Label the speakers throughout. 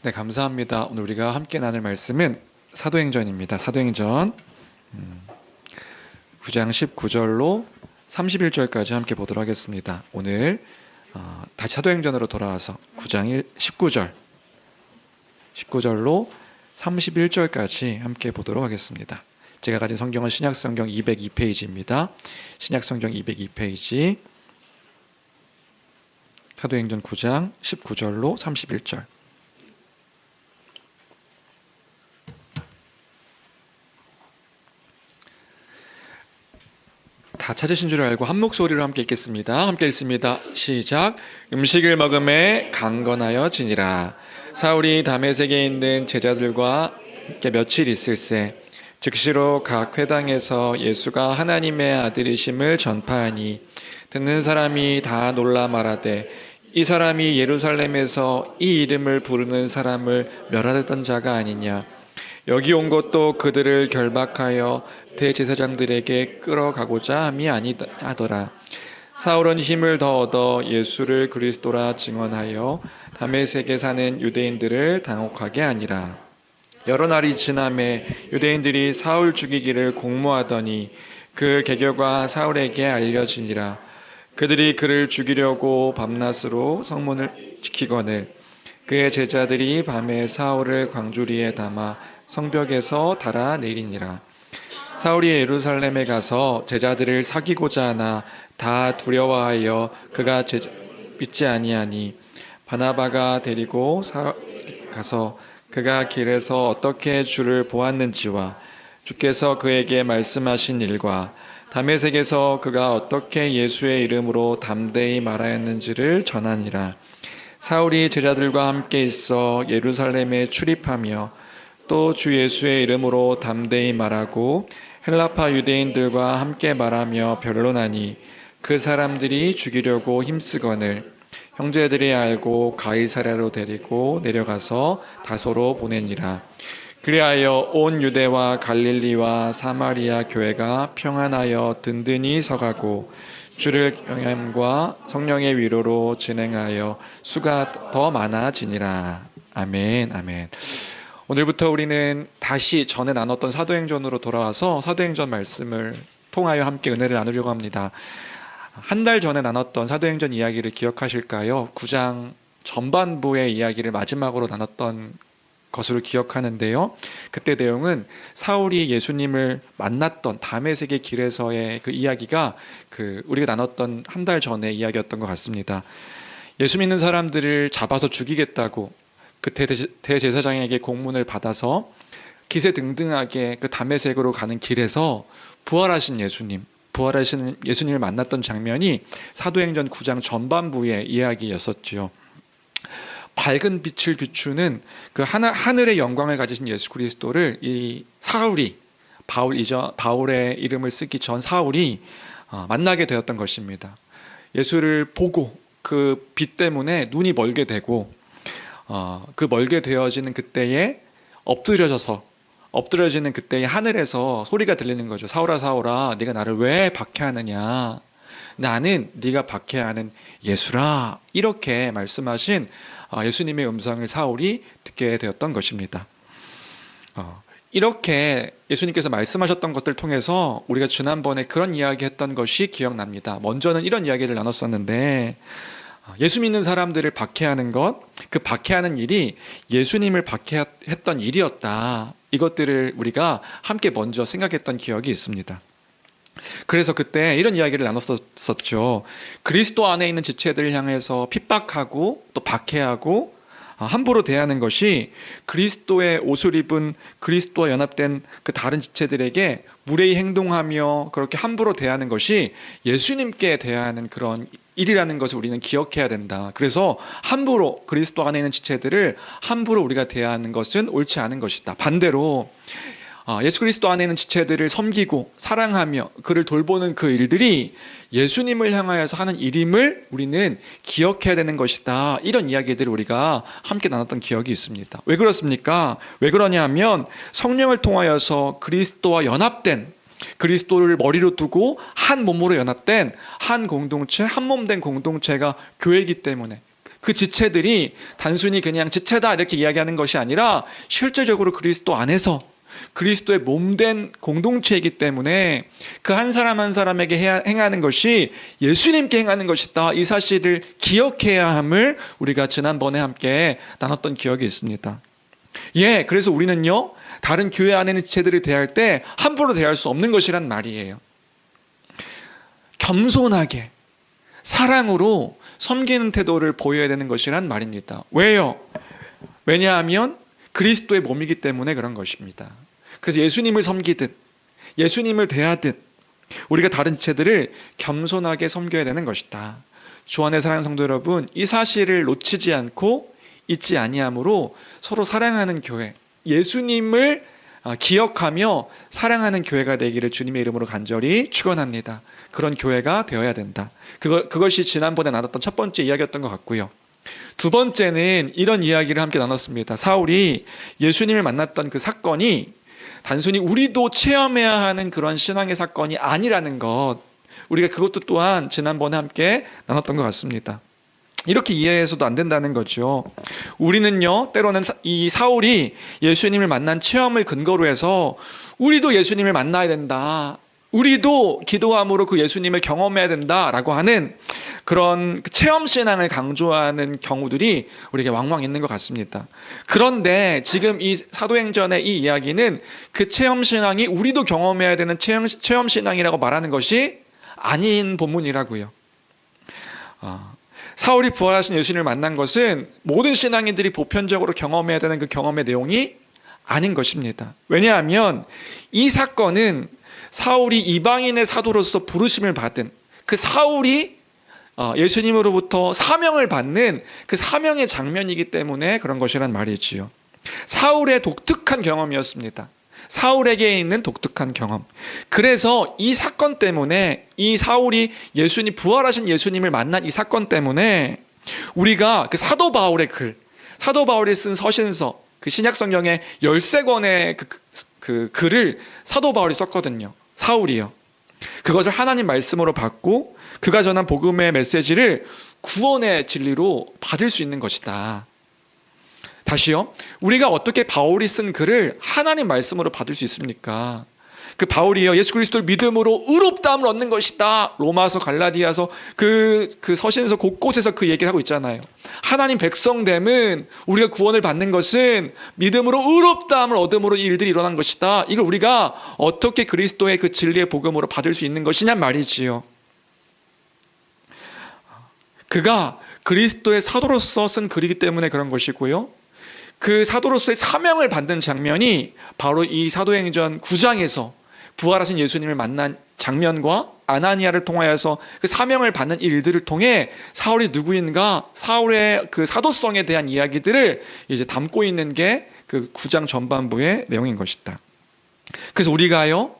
Speaker 1: 네, 감사합니다. 오늘 우리가 함께 나눌 말씀은 사도행전입니다. 사도행전 9장 19절로 31절까지 함께 보도록 하겠습니다. 오늘 다시 사도행전으로 돌아와서 9장 19절로 31절까지 함께 보도록 하겠습니다. 제가 가진 성경은 신약성경 202페이지입니다. 신약성경 202페이지 사도행전 9장 19절로 31절. 다 찾으신 줄 알고 한 목소리로 함께 읽겠습니다. 함께 읽습니다. 시작. 음식을 먹음에 강건하여 지니라. 사울이 다메섹에 있는 제자들과 함께 며칠 있을새 즉시로 각 회당에서 예수가 하나님의 아들이심을 전파하니 듣는 사람이 다 놀라 말하되 이 사람이 예루살렘에서 이 이름을 부르는 사람을 멸하던 자가 아니냐. 여기 온 것도 그들을 결박하여 대제사장들에게 끌어가고자 함이 아니하더라. 사울은 힘을 더 얻어 예수를 그리스도라 증언하여 다메섹에 사는 유대인들을 당혹하게 하니라. 여러 날이 지남에 유대인들이 사울 죽이기를 공모하더니 그 계교가 사울에게 알려지니라. 그들이 그를 죽이려고 밤낮으로 성문을 지키거늘 그의 제자들이 밤에 사울을 광주리에 담아 성벽에서 달아내리니라. 사울이 예루살렘에 가서 제자들을 사귀고자 하나 다 두려워하여 그가 믿지 아니하니 바나바가 데리고 가서 그가 길에서 어떻게 주를 보았는지와 주께서 그에게 말씀하신 일과 다메섹에서 그가 어떻게 예수의 이름으로 담대히 말하였는지를 전하니라. 사울이 제자들과 함께 있어 예루살렘에 출입하며 또 주 예수의 이름으로 담대히 말하고 헬라파 유대인들과 함께 말하며 변론하니 그 사람들이 죽이려고 힘쓰거늘 형제들이 알고 가이사랴로 데리고 내려가서 다소로 보내니라. 그리하여 온 유대와 갈릴리와 사마리아 교회가 평안하여 든든히 서가고 주를 경험과 성령의 위로로 진행하여 수가 더 많아지니라. 아멘, 아멘. 오늘부터 우리는 다시 전에 나눴던 사도행전으로 돌아와서 사도행전 말씀을 통하여 함께 은혜를 나누려고 합니다. 한 달 전에 나눴던 사도행전 이야기를 기억하실까요? 9장 전반부의 이야기를 마지막으로 나눴던 것으로 기억하는데요. 그때 내용은 사울이 예수님을 만났던 다메섹의 길에서의 그 이야기가 우리가 나눴던 한 달 전의 이야기였던 것 같습니다. 예수 믿는 사람들을 잡아서 죽이겠다고 그 대제사장에게 공문을 받아서 기세등등하게 그 다메섹으로 가는 길에서 부활하신 예수님을 만났던 장면이 사도행전 9장 전반부의 이야기였었지요. 밝은 빛을 비추는 그 하늘의 영광을 가지신 예수 그리스도를 이 사울이 바울의 이름을 쓰기 전 사울이 만나게 되었던 것입니다. 예수를 보고 그 빛 때문에 눈이 멀게 되고 그 멀게 되어지는 그때에 엎드려지는 그때에 하늘에서 소리가 들리는 거죠. 사울아 사울아 네가 나를 왜 박해하느냐. 나는 네가 박해하는 예수라. 이렇게 말씀하신 예수님의 음성을 사울이 듣게 되었던 것입니다. 이렇게 예수님께서 말씀하셨던 것들을 통해서 우리가 지난번에 그런 이야기 했던 것이 기억납니다. 먼저는 이런 이야기를 나눴었는데 예수 믿는 사람들을 박해하는 것, 그 박해하는 일이 예수님을 박해했던 일이었다. 이것들을 우리가 함께 먼저 생각했던 기억이 있습니다. 그래서 그때 이런 이야기를 나눴었죠. 그리스도 안에 있는 지체들을 향해서 핍박하고 또 박해하고 함부로 대하는 것이 그리스도의 옷을 입은 그리스도와 연합된 그 다른 지체들에게 무례히 행동하며 그렇게 함부로 대하는 것이 예수님께 대하는 그런 일이라는 것을 우리는 기억해야 된다. 그래서 함부로 그리스도 안에 있는 지체들을 함부로 우리가 대하는 것은 옳지 않은 것이다. 반대로 예수 그리스도 안에 있는 지체들을 섬기고 사랑하며 그를 돌보는 그 일들이 예수님을 향하여서 하는 일임을 우리는 기억해야 되는 것이다. 이런 이야기들을 우리가 함께 나눴던 기억이 있습니다. 왜 그렇습니까? 왜 그러냐 하면 성령을 통하여서 그리스도와 연합된, 그리스도를 머리로 두고 한 몸으로 연합된 한 공동체, 한 몸 된 공동체가 교회이기 때문에 그 지체들이 단순히 그냥 지체다 이렇게 이야기하는 것이 아니라 실제적으로 그리스도 안에서 그리스도의 몸된 공동체이기 때문에 그 한 사람 한 사람에게 행하는 것이 예수님께 행하는 것이다. 이 사실을 기억해야 함을 우리가 지난번에 함께 나눴던 기억이 있습니다. 그래서 우리는요, 다른 교회 안에 있는 지체들을 대할 때 함부로 대할 수 없는 것이란 말이에요. 겸손하게 사랑으로 섬기는 태도를 보여야 되는 것이란 말입니다. 왜요? 왜냐하면 그리스도의 몸이기 때문에 그런 것입니다. 그래서 예수님을 섬기듯 예수님을 대하듯 우리가 다른 지체들을 겸손하게 섬겨야 되는 것이다. 주 안에 사랑하는 성도 여러분, 이 사실을 놓치지 않고 잊지 아니함으로 서로 사랑하는 교회, 예수님을 기억하며 사랑하는 교회가 되기를 주님의 이름으로 간절히 축원합니다. 그런 교회가 되어야 된다. 그것이 지난번에 나눴던 첫 번째 이야기였던 것 같고요. 두 번째는 이런 이야기를 함께 나눴습니다. 사울이 예수님을 만났던 그 사건이 단순히 우리도 체험해야 하는 그런 신앙의 사건이 아니라는 것, 우리가 그것도 또한 지난번에 함께 나눴던 것 같습니다. 이렇게 이해해서도 안 된다는 거죠. 우리는요, 때로는 이 사울이 예수님을 만난 체험을 근거로 해서 우리도 예수님을 만나야 된다, 우리도 기도함으로 그 예수님을 경험해야 된다라고 하는 그런 체험 신앙을 강조하는 경우들이 우리에게 왕왕 있는 것 같습니다. 그런데 지금 이 사도행전의 이 이야기는 그 체험 신앙이 우리도 경험해야 되는 체험 신앙이라고 말하는 것이 아닌 본문이라고요. 사울이 부활하신 예수님을 만난 것은 모든 신앙인들이 보편적으로 경험해야 되는 그 경험의 내용이 아닌 것입니다. 왜냐하면 이 사건은 사울이 이방인의 사도로서 부르심을 받은 그 사울이 예수님으로부터 사명을 받는 그 사명의 장면이기 때문에 그런 것이란 말이지요. 사울의 독특한 경험이었습니다. 사울에게 있는 독특한 경험. 그래서 이 사건 때문에, 이 사울이 부활하신 예수님을 만난 이 사건 때문에 우리가 그 사도 바울의 글, 사도 바울이 쓴 서신서, 그 신약 성경의 13권의 그 글을 사도 바울이 썼거든요. 사울이요. 그것을 하나님 말씀으로 받고 그가 전한 복음의 메시지를 구원의 진리로 받을 수 있는 것이다. 다시요, 우리가 어떻게 바울이 쓴 글을 하나님 말씀으로 받을 수 있습니까? 그 바울이요, 예수 그리스도를 믿음으로 의롭다함을 얻는 것이다. 로마서, 갈라디아서, 그 서신서 곳곳에서 그 얘기를 하고 있잖아요. 하나님 백성됨은, 우리가 구원을 받는 것은 믿음으로 의롭다함을 얻음으로 이 일들이 일어난 것이다. 이걸 우리가 어떻게 그리스도의 그 진리의 복음으로 받을 수 있는 것이냐 말이지요. 그가 그리스도의 사도로서 쓴 글이기 때문에 그런 것이고요. 그 사도로서의 사명을 받는 장면이 바로 이 사도행전 9장에서 부활하신 예수님을 만난 장면과 아나니아를 통하여서 그 사명을 받는 일들을 통해 사울이 누구인가, 사울의 그 사도성에 대한 이야기들을 이제 담고 있는 게 그 9장 전반부의 내용인 것이다. 그래서 우리가요,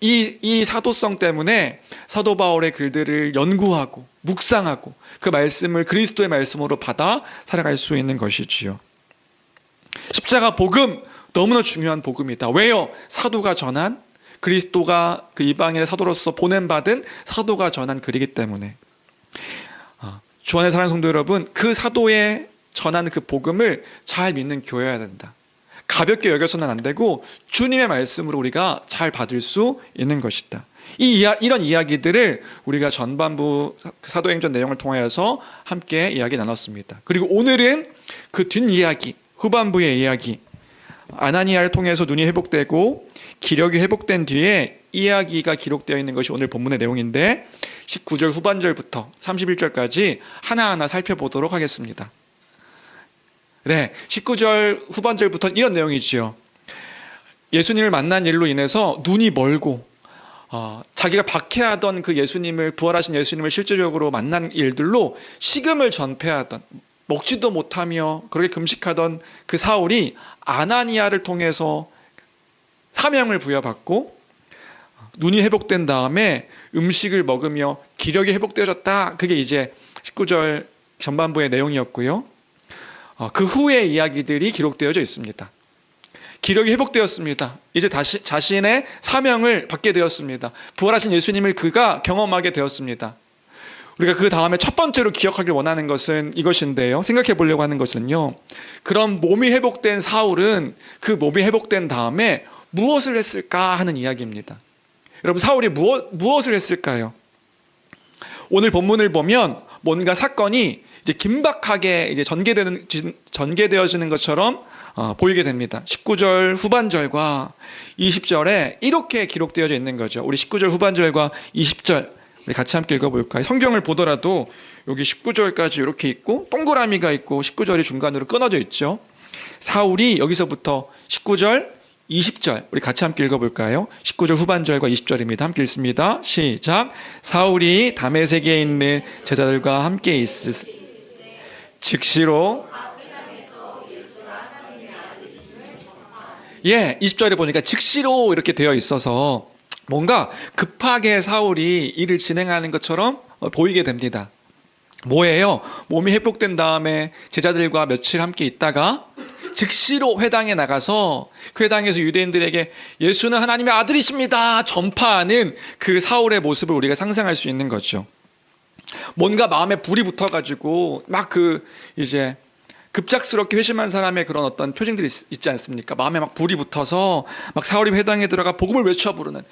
Speaker 1: 이 사도성 때문에 사도 바울의 글들을 연구하고 묵상하고 그 말씀을 그리스도의 말씀으로 받아 살아갈 수 있는 것이지요. 십자가 복음, 너무나 중요한 복음이다. 왜요? 사도가 전한, 그리스도가 그 이방인의 사도로서 보냄받은 사도가 전한 글이기 때문에. 주 안에 사랑하는 성도 여러분, 그 사도의 전한 그 복음을 잘 믿는 교회여야 된다. 가볍게 여겨서는 안 되고 주님의 말씀으로 우리가 잘 받을 수 있는 것이다. 이런 이야기들을 우리가 전반부 사도행전 내용을 통하여서 함께 이야기 나눴습니다. 그리고 오늘은 그 뒷이야기, 후반부의 이야기, 아나니아를 통해서 눈이 회복되고 기력이 회복된 뒤에 이야기가 기록되어 있는 것이 오늘 본문의 내용인데 19절 후반절부터 31절까지 하나하나 살펴보도록 하겠습니다. 네, 19절 후반절부터 이런 내용이지요. 예수님을 만난 일로 인해서 눈이 멀고 자기가 박해하던 그 예수님을, 부활하신 예수님을 실제적으로 만난 일들로 식음을 전폐하던, 먹지도 못하며 그렇게 금식하던 그 사울이 아나니아를 통해서 사명을 부여받고 눈이 회복된 다음에 음식을 먹으며 기력이 회복되어졌다. 그게 이제 19절 전반부의 내용이었고요. 그 후의 이야기들이 기록되어져 있습니다. 기력이 회복되었습니다. 이제 다시 자신의 사명을 받게 되었습니다. 부활하신 예수님을 그가 경험하게 되었습니다. 우리가 그 다음에 첫 번째로 기억하길 원하는 것은 이것인데요. 생각해 보려고 하는 것은요. 그런 몸이 회복된 사울은 그 몸이 회복된 다음에 무엇을 했을까 하는 이야기입니다. 여러분, 사울이 무엇을 했을까요? 오늘 본문을 보면 뭔가 사건이 이제 긴박하게 이제 전개되어지는 것처럼 보이게 됩니다. 19절 후반절과 20절에 이렇게 기록되어져 있는 거죠. 우리 19절 후반절과 20절 우리 같이 함께 읽어볼까요? 성경을 보더라도 여기 19절까지 이렇게 있고 동그라미가 있고 19절이 중간으로 끊어져 있죠. 사울이 여기서부터 19절, 20절 우리 같이 함께 읽어볼까요? 19절 후반절과 20절입니다. 함께 읽습니다. 시작. 사울이 다메섹에 있는 제자들과 함께 있으니 즉시로 20절에 보니까 즉시로 이렇게 되어 있어서 뭔가 급하게 사울이 일을 진행하는 것처럼 보이게 됩니다. 뭐예요? 몸이 회복된 다음에 제자들과 며칠 함께 있다가 즉시로 회당에 나가서 그 회당에서 유대인들에게 예수는 하나님의 아들이십니다 전파하는 그 사울의 모습을 우리가 상상할 수 있는 거죠. 뭔가 마음에 불이 붙어가지고 막 이제 급작스럽게 회심한 사람의 그런 어떤 표징들이 있지 않습니까? 마음에 막 불이 붙어서 막 사울이 회당에 들어가 복음을 외쳐 부르는,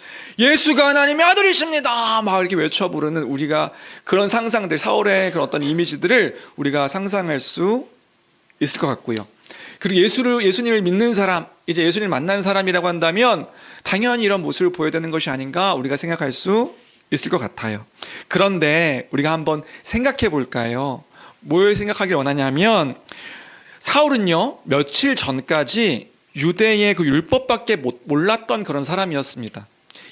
Speaker 1: 예수가 하나님의 아들이십니다 막 이렇게 외쳐 부르는, 우리가 그런 상상들, 사울의 그런 어떤 이미지들을 우리가 상상할 수 있을 것 같고요. 그리고 예수님을 믿는 사람, 이제 예수님을 만난 사람이라고 한다면 당연히 이런 모습을 보여야 되는 것이 아닌가 우리가 생각할 수 있을 것 같아요. 그런데 우리가 한번 생각해 볼까요? 뭘 생각하길 원하냐면, 사울은요 며칠 전까지 유대의 그 율법밖에 몰랐던 그런 사람이었습니다.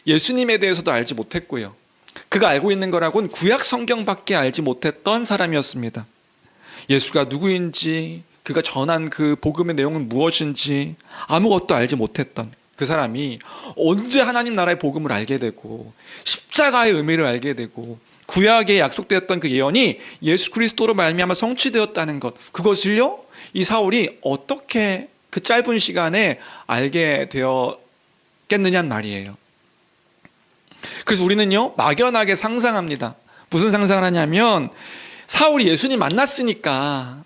Speaker 1: 예수님에 대해서도 알지 못했고요. 그가 알고 있는 거라고는 구약 성경밖에 알지 못했던 사람이었습니다. 예수가 누구인지, 그가 전한 그 복음의 내용은 무엇인지 아무것도 알지 못했던 그 사람이 언제 하나님 나라의 복음을 알게 되고 십자가의 의미를 알게 되고 구약에 약속되었던 그 예언이 예수 그리스도로 말미암아 성취되었다는 것, 그것을요 이 사울이 어떻게 그 짧은 시간에 알게 되었겠느냐는 말이에요. 그래서 우리는요 막연하게 상상합니다. 무슨 상상을 하냐면, 사울이 예수님 만났으니까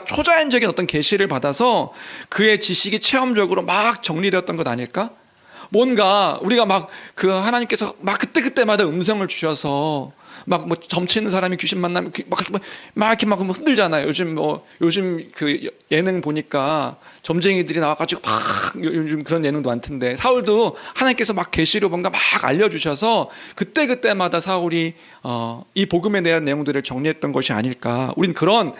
Speaker 1: 초자연적인 어떤 계시를 받아서 그의 지식이 체험적으로 막 정리되었던 것 아닐까? 뭔가 우리가 막 그 하나님께서 막 그때마다 음성을 주셔서 막 뭐 점치는 사람이 귀신 만나면 막 이렇게 흔들잖아요. 요즘 그 예능 보니까 점쟁이들이 나와가지고 막 요즘 그런 예능도 많던데, 사울도 하나님께서 막 계시로 뭔가 막 알려주셔서 그때마다 사울이 이 복음에 대한 내용들을 정리했던 것이 아닐까. 우린 그런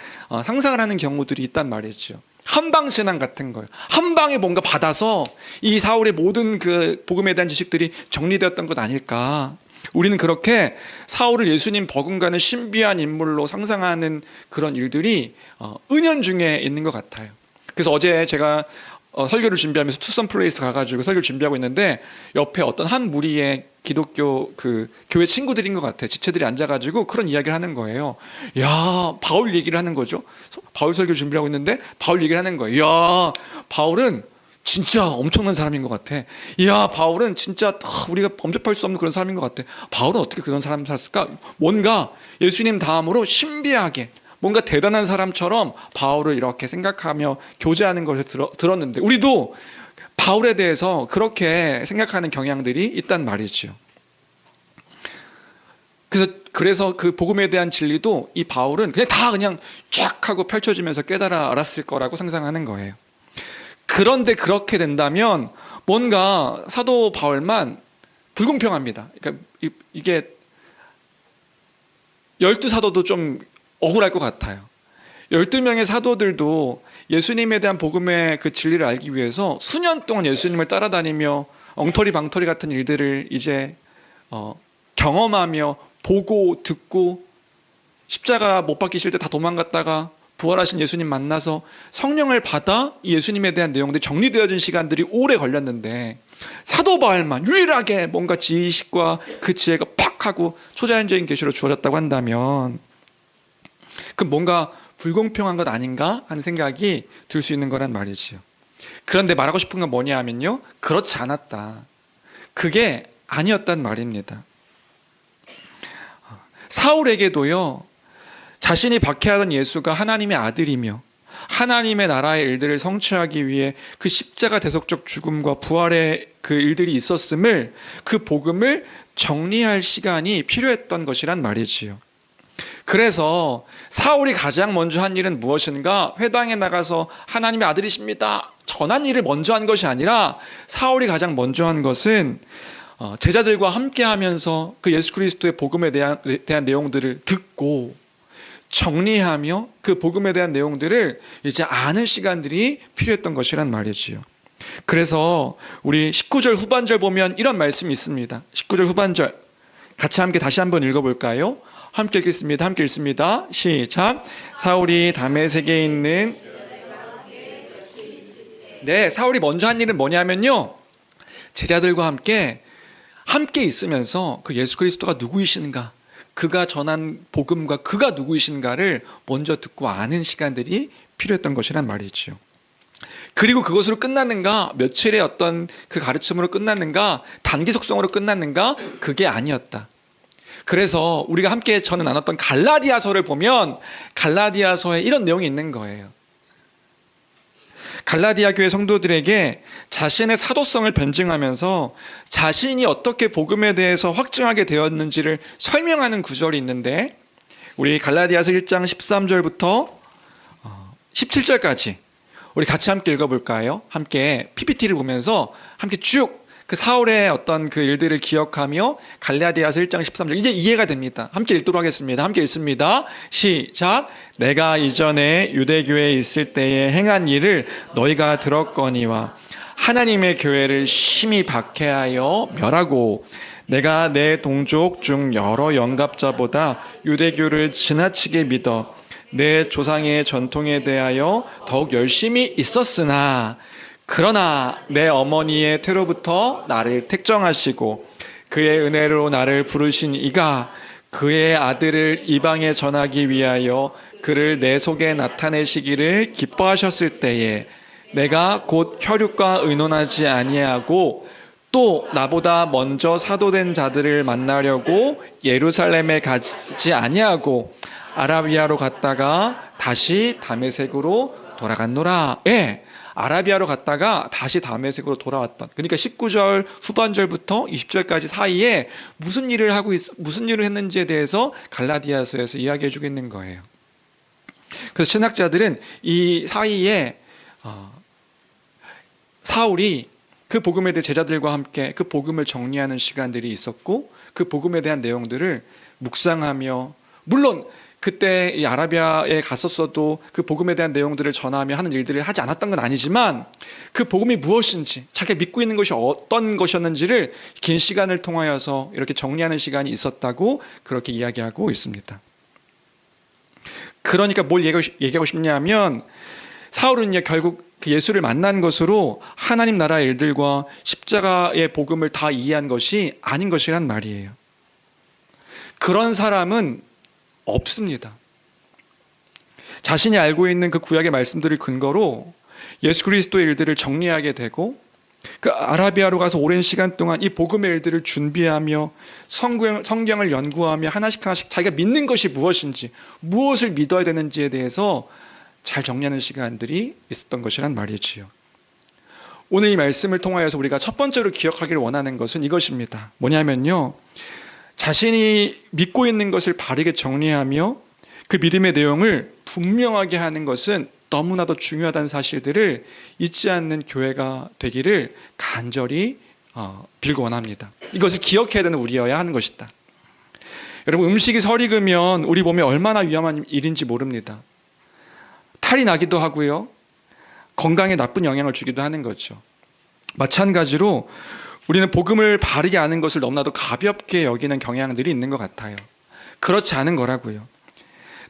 Speaker 1: 상상을 하는 경우들이 있단 말이죠. 한방신앙 같은 거예요. 한 방에 뭔가 받아서 이 사울의 모든 그 복음에 대한 지식들이 정리되었던 것 아닐까. 우리는 그렇게 사울을 예수님 버금가는 신비한 인물로 상상하는 그런 일들이 은연중에 있는 것 같아요. 그래서 어제 제가 설교를 준비하면서 투썸 플레이스 가가지고 설교를 준비하고 있는데, 옆에 어떤 한 무리의 기독교 그 교회 친구들인 것 같아요. 지체들이 앉아가지고 그런 이야기를 하는 거예요. 야, 바울 얘기를 하는 거죠. 바울 설교 준비하고 있는데 바울 얘기를 하는 거예요. 야, 바울은 진짜 엄청난 사람인 것 같아. 이야, 바울은 진짜 우리가 범접할 수 없는 그런 사람인 것 같아. 바울은 어떻게 그런 사람을 살았을까? 뭔가 예수님 다음으로 신비하게, 뭔가 대단한 사람처럼 바울을 이렇게 생각하며 교제하는 것을 들었는데, 우리도 바울에 대해서 그렇게 생각하는 경향들이 있단 말이죠. 그래서 그 복음에 대한 진리도 이 바울은 그냥 쫙 하고 펼쳐지면서 깨달아 알았을 거라고 상상하는 거예요. 그런데 그렇게 된다면 뭔가 사도 바울만 불공평합니다. 그러니까 이게 12사도도 좀 억울할 것 같아요. 12명의 사도들도 예수님에 대한 복음의 그 진리를 알기 위해서 수년 동안 예수님을 따라다니며 엉터리 방터리 같은 일들을 이제 경험하며 보고 듣고, 십자가 못 박히실 때 다 도망갔다가 부활하신 예수님 만나서 성령을 받아 예수님에 대한 내용들이 정리되어진 시간들이 오래 걸렸는데, 사도 바울만 유일하게 뭔가 지식과 그 지혜가 팍 하고 초자연적인 계시로 주어졌다고 한다면 그 뭔가 불공평한 것 아닌가 하는 생각이 들 수 있는 거란 말이지요. 그런데 말하고 싶은 건 뭐냐 하면요, 그렇지 않았다. 그게 아니었단 말입니다. 사울에게도요, 자신이 박해하던 예수가 하나님의 아들이며 하나님의 나라의 일들을 성취하기 위해 그 십자가 대속적 죽음과 부활의 그 일들이 있었음을, 그 복음을 정리할 시간이 필요했던 것이란 말이지요. 그래서 사울이 가장 먼저 한 일은 무엇인가? 회당에 나가서 하나님의 아들이십니다 전한 일을 먼저 한 것이 아니라, 사울이 가장 먼저 한 것은 제자들과 함께 하면서 그 예수 그리스도의 복음에 대한 내용들을 듣고 정리하며 그 복음에 대한 내용들을 이제 아는 시간들이 필요했던 것이란 말이지요. 그래서 우리 19절 후반절 보면 이런 말씀이 있습니다. 19절 후반절 같이 함께 다시 한번 읽어볼까요? 함께 읽겠습니다. 함께 읽습니다. 시작. 사울이 다메섹에 있는, 네, 사울이 먼저 한 일은 뭐냐면요, 제자들과 함께 있으면서 그 예수 그리스도가 누구이신가, 그가 전한 복음과 그가 누구이신가를 먼저 듣고 아는 시간들이 필요했던 것이란 말이죠. 그리고 그것으로 끝났는가, 며칠의 어떤 그 가르침으로 끝났는가, 단기 속성으로 끝났는가, 그게 아니었다. 그래서 우리가 함께 전에 나눴던 갈라디아서를 보면 갈라디아서에 이런 내용이 있는 거예요. 갈라디아 교회 성도들에게 자신의 사도성을 변증하면서 자신이 어떻게 복음에 대해서 확증하게 되었는지를 설명하는 구절이 있는데, 우리 갈라디아서 1장 13절부터 17절까지 우리 같이 함께 읽어볼까요? 함께 PPT를 보면서 함께 쭉 그 사울의 어떤 그 일들을 기억하며 갈라디아서 1장 13절 이제 이해가 됩니다. 함께 읽도록 하겠습니다. 함께 읽습니다. 시작. 내가 이전에 유대교회에 있을 때에 행한 일을 너희가 들었거니와 하나님의 교회를 심히 박해하여 멸하고, 내가 내 동족 중 여러 영갑자보다 유대교를 지나치게 믿어 내 조상의 전통에 대하여 더욱 열심히 있었으나, 그러나 내 어머니의 태로부터 나를 택정하시고 그의 은혜로 나를 부르신 이가 그의 아들을 이방에 전하기 위하여 그를 내 속에 나타내시기를 기뻐하셨을 때에 내가 곧 혈육과 의논하지 아니하고 또 나보다 먼저 사도된 자들을 만나려고 예루살렘에 가지 아니하고 아라비아로 갔다가 다시 다메섹으로 돌아갔노라. 예, 아라비아로 갔다가 다시 다메섹으로 돌아왔던, 그러니까 19절 후반절부터 20절까지 사이에 무슨 일을 했는지에 대해서 갈라디아서에서 이야기해 주고 있는 거예요. 그래서 신학자들은 이 사이에 사울이 그 복음에 대해 제자들과 함께 그 복음을 정리하는 시간들이 있었고, 그 복음에 대한 내용들을 묵상하며, 물론 그때 이 아라비아에 갔었어도 그 복음에 대한 내용들을 전하며 하는 일들을 하지 않았던 건 아니지만, 그 복음이 무엇인지, 자기가 믿고 있는 것이 어떤 것이었는지를 긴 시간을 통하여서 이렇게 정리하는 시간이 있었다고 그렇게 이야기하고 있습니다. 그러니까 뭘 얘기하고 싶냐면, 사울은요 결국 그 예수를 만난 것으로 하나님 나라의 일들과 십자가의 복음을 다 이해한 것이 아닌 것이란 말이에요. 그런 사람은 없습니다. 자신이 알고 있는 그 구약의 말씀들을 근거로 예수 그리스도의 일들을 정리하게 되고, 그 아라비아로 가서 오랜 시간 동안 이 복음의 일들을 준비하며 성경을 연구하며 하나씩 자기가 믿는 것이 무엇인지, 무엇을 믿어야 되는지에 대해서 잘 정리하는 시간들이 있었던 것이란 말이지요. 오늘 이 말씀을 통하여서 우리가 첫 번째로 기억하기를 원하는 것은 이것입니다. 뭐냐면요, 자신이 믿고 있는 것을 바르게 정리하며 그 믿음의 내용을 분명하게 하는 것은 너무나도 중요하다는 사실들을 잊지 않는 교회가 되기를 간절히 빌고 원합니다. 이것을 기억해야 되는 우리여야 하는 것이다. 여러분, 음식이 설익으면 우리 몸에 얼마나 위험한 일인지 모릅니다. 탈이 나기도 하고요, 건강에 나쁜 영향을 주기도 하는 거죠. 마찬가지로 우리는 복음을 바르게 아는 것을 너무나도 가볍게 여기는 경향들이 있는 것 같아요. 그렇지 않은 거라고요.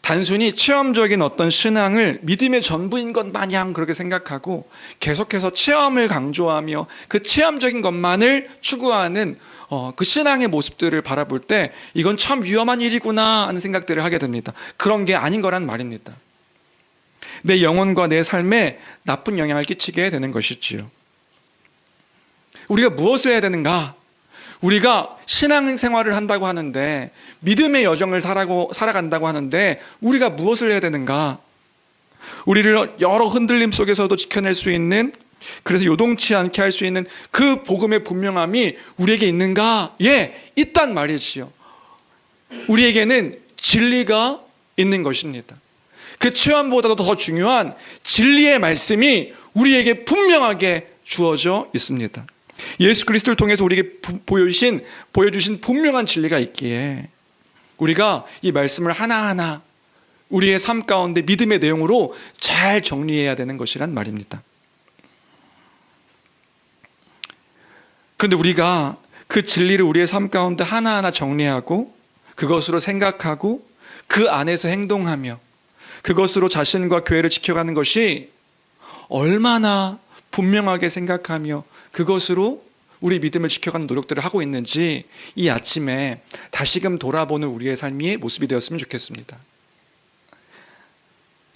Speaker 1: 단순히 체험적인 어떤 신앙을 믿음의 전부인 것 마냥 그렇게 생각하고 계속해서 체험을 강조하며 그 체험적인 것만을 추구하는 그 신앙의 모습들을 바라볼 때 이건 참 위험한 일이구나 하는 생각들을 하게 됩니다. 그런 게 아닌 거란 말입니다. 내 영혼과 내 삶에 나쁜 영향을 끼치게 되는 것이지요. 우리가 무엇을 해야 되는가? 우리가 신앙생활을 한다고 하는데, 믿음의 여정을 살아간다고 하는데 우리가 무엇을 해야 되는가? 우리를 여러 흔들림 속에서도 지켜낼 수 있는, 그래서 요동치 않게 할 수 있는 그 복음의 분명함이 우리에게 있는가? 예, 있단 말이지요. 우리에게는 진리가 있는 것입니다. 그 체험보다도 더 중요한 진리의 말씀이 우리에게 분명하게 주어져 있습니다. 예수 그리스도를 통해서 우리에게 보여주신 분명한 진리가 있기에 우리가 이 말씀을 하나하나 우리의 삶 가운데 믿음의 내용으로 잘 정리해야 되는 것이란 말입니다. 그런데 우리가 그 진리를 우리의 삶 가운데 하나하나 정리하고 그것으로 생각하고 그 안에서 행동하며 그것으로 자신과 교회를 지켜가는 것이 얼마나 분명하게 생각하며 그것으로 우리 믿음을 지켜가는 노력들을 하고 있는지 이 아침에 다시금 돌아보는 우리의 삶의 모습이 되었으면 좋겠습니다.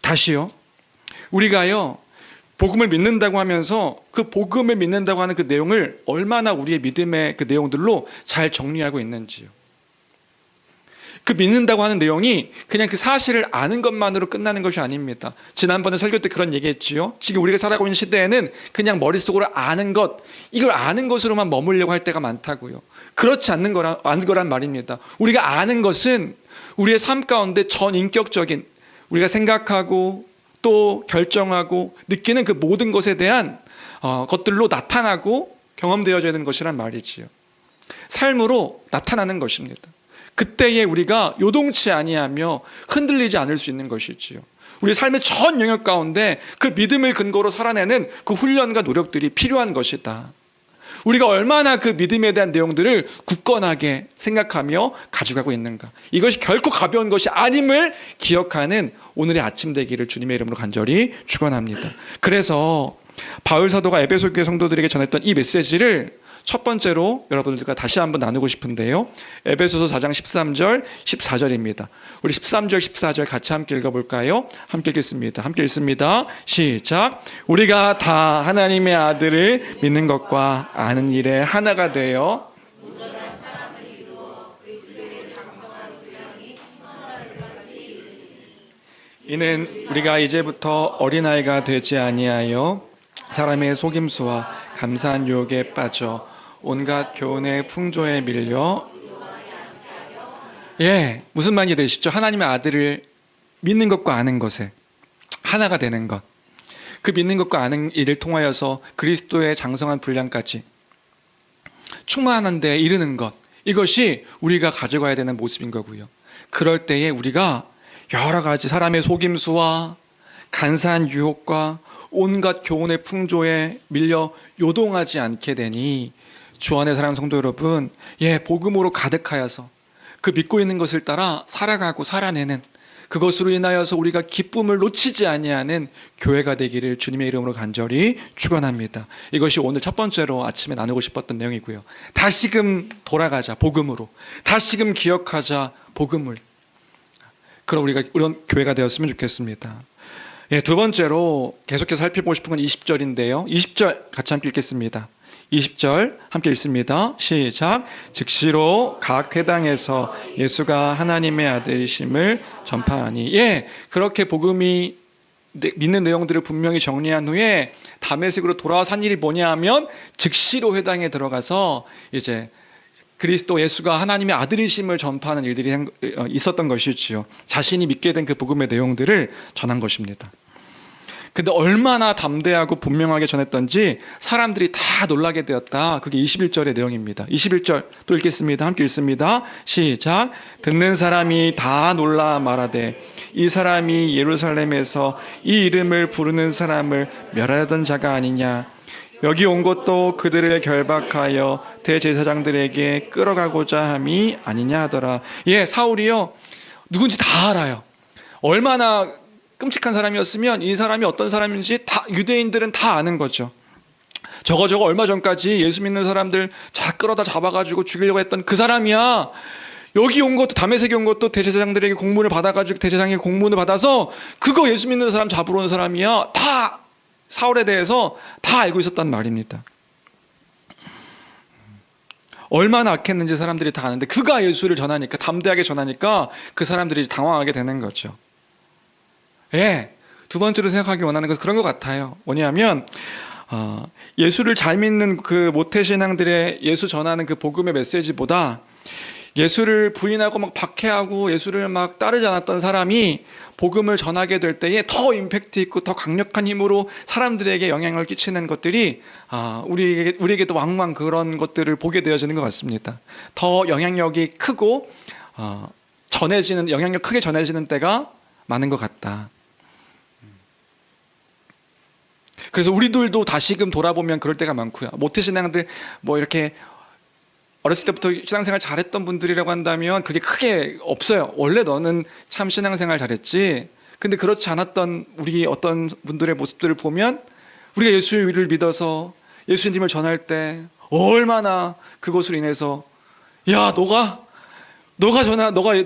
Speaker 1: 다시요, 우리가요 복음을 믿는다고 하면서 그 복음을 믿는다고 하는 그 내용을 얼마나 우리의 믿음의 그 내용들로 잘 정리하고 있는지요. 그 믿는다고 하는 내용이 그냥 그 사실을 아는 것만으로 끝나는 것이 아닙니다. 지난번에 설교 때 그런 얘기했지요. 지금 우리가 살아가고 있는 시대에는 그냥 머릿속으로 아는 것, 이걸 아는 것으로만 머물려고 할 때가 많다고요. 그렇지 않는 거란 말입니다. 우리가 아는 것은 우리의 삶 가운데 전인격적인, 우리가 생각하고 또 결정하고 느끼는 그 모든 것에 대한 것들로 나타나고 경험되어져야 되는 것이란 말이지요. 삶으로 나타나는 것입니다. 그때에 우리가 요동치 아니하며 흔들리지 않을 수 있는 것이지요. 우리 삶의 전 영역 가운데 그 믿음을 근거로 살아내는 그 훈련과 노력들이 필요한 것이다. 우리가 얼마나 그 믿음에 대한 내용들을 굳건하게 생각하며 가져가고 있는가. 이것이 결코 가벼운 것이 아님을 기억하는 오늘의 아침 되기를 주님의 이름으로 간절히 축원합니다. 그래서 바울 사도가 에베소 교회 성도들에게 전했던 이 메시지를 첫 번째로 여러분들과 다시 한번 나누고 싶은데요. 에베소서 4장 13절 14절입니다. 우리 13절 14절 같이 함께 읽어볼까요? 함께 읽겠습니다. 함께 읽습니다. 시작. 우리가 다 하나님의 아들을 믿는 것과 아는 일에 하나가 되어 이는 우리가 이제부터 어린아이가 되지 아니하여 사람의 속임수와 감사한 유혹에 빠져 온갖 교훈의 풍조에 밀려, 무슨 말이 되시죠? 하나님의 아들을 믿는 것과 아는 것에 하나가 되는 것, 그 믿는 것과 아는 일을 통하여서 그리스도의 장성한 분량까지 충만한 데 이르는 것, 이것이 우리가 가져가야 되는 모습인 거고요. 그럴 때에 우리가 여러 가지 사람의 속임수와 간사한 유혹과 온갖 교훈의 풍조에 밀려 요동하지 않게 되니 주 안의 사랑하는 성도 여러분, 복음으로 가득하여서 그 믿고 있는 것을 따라 살아가고 살아내는, 그것으로 인하여서 우리가 기쁨을 놓치지 아니하는 교회가 되기를 주님의 이름으로 간절히 축원합니다. 이것이 오늘 첫 번째로 아침에 나누고 싶었던 내용이고요. 다시금 돌아가자, 복음으로. 다시금 기억하자, 복음을. 그럼 우리가 이런 교회가 되었으면 좋겠습니다. 두 번째로 계속해서 살펴보고 싶은 건 20절인데요. 20절 같이 함께 읽겠습니다. 20절 함께 읽습니다. 시작. 즉시로 각 회당에서 예수가 하나님의 아들이심을 전파하니. 그렇게 복음이 믿는 내용들을 분명히 정리한 후에 다메섹으로 돌아와서 한 일이 뭐냐 하면 즉시로 회당에 들어가서 이제 그리스도 예수가 하나님의 아들이심을 전파하는 일들이 있었던 것이지요. 자신이 믿게 된 그 복음의 내용들을 전한 것입니다. 근데 얼마나 담대하고 분명하게 전했던지 사람들이 다 놀라게 되었다. 그게 21절의 내용입니다. 21절 또 읽겠습니다. 함께 읽습니다. 시작. 듣는 사람이 다 놀라 말하되 이 사람이 예루살렘에서 이 이름을 부르는 사람을 멸하려던 자가 아니냐. 여기 온 것도 그들을 결박하여 대제사장들에게 끌어가고자 함이 아니냐 하더라. 사울이요, 누군지 다 알아요. 얼마나 끔찍한 사람이었으면 이 사람이 어떤 사람인지 다 유대인들은 다 아는 거죠. 저거 얼마 전까지 예수 믿는 사람들 끌어다 잡아가지고 죽이려고 했던 그 사람이야. 여기 온 것도, 다메섹에 온 것도 대제사장들에게 공문을 받아가지고 대제사장에게 공문을 받아서 그거 예수 믿는 사람 잡으러 온 사람이야. 다 사울에 대해서 다 알고 있었단 말입니다. 얼마나 악했는지 사람들이 다 아는데 그가 예수를 전하니까, 담대하게 전하니까 그 사람들이 당황하게 되는 거죠. 예, 두 번째로 생각하기 원하는 것은 그런 것 같아요. 뭐냐면 예수를 잘 믿는 그 모태신앙들의 예수 전하는 그 복음의 메시지보다 예수를 부인하고 막 박해하고 예수를 막 따르지 않았던 사람이 복음을 전하게 될 때에 더 임팩트 있고 더 강력한 힘으로 사람들에게 영향을 끼치는 것들이 우리에게도 왕왕 그런 것들을 보게 되어지는 것 같습니다. 더 영향력이 크고 영향력 크게 전해지는 때가 많은 것 같다. 그래서 우리들도 다시금 돌아보면 그럴 때가 많고요. 모태신앙들 뭐 이렇게 어렸을 때부터 신앙생활 잘했던 분들이라고 한다면 그게 크게 없어요. 원래 너는 참 신앙생활 잘했지. 근데 그렇지 않았던 우리 어떤 분들의 모습들을 보면 우리가 예수를 믿어서 예수님을 전할 때 얼마나 그것으로 인해서 야 너가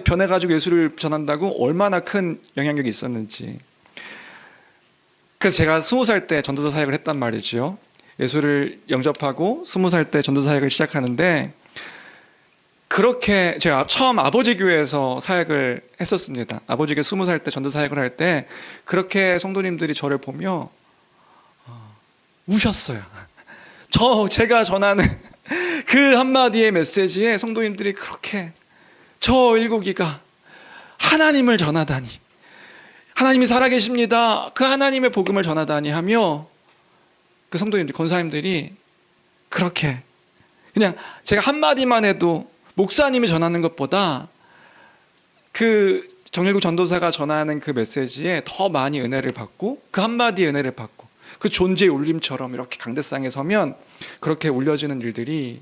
Speaker 1: 변해가지고 예수를 전한다고 얼마나 큰 영향력이 있었는지. 그래서 제가 20살 때 전도사 사역을 했단 말이죠. 예수를 영접하고 20살 때 전도사 사역을 시작하는데 그렇게 제가 처음 아버지 교회에서 사역을 했었습니다. 아버지 교회 20살 때 전도사 사역을 할 때 그렇게 성도님들이 저를 보며 우셨어요. 제가 전하는 그 한마디의 메시지에 성도님들이 그렇게 저 일국이가 하나님을 전하다니, 하나님이 살아계십니다, 그 하나님의 복음을 전하다니 하며 그 성도님들, 권사님들이 그렇게 그냥 제가 한마디만 해도 목사님이 전하는 것보다 그 정일국 전도사가 전하는 그 메시지에 더 많이 은혜를 받고 그 한마디의 은혜를 받고 그 존재의 울림처럼 이렇게 강대상에 서면 그렇게 울려지는 일들이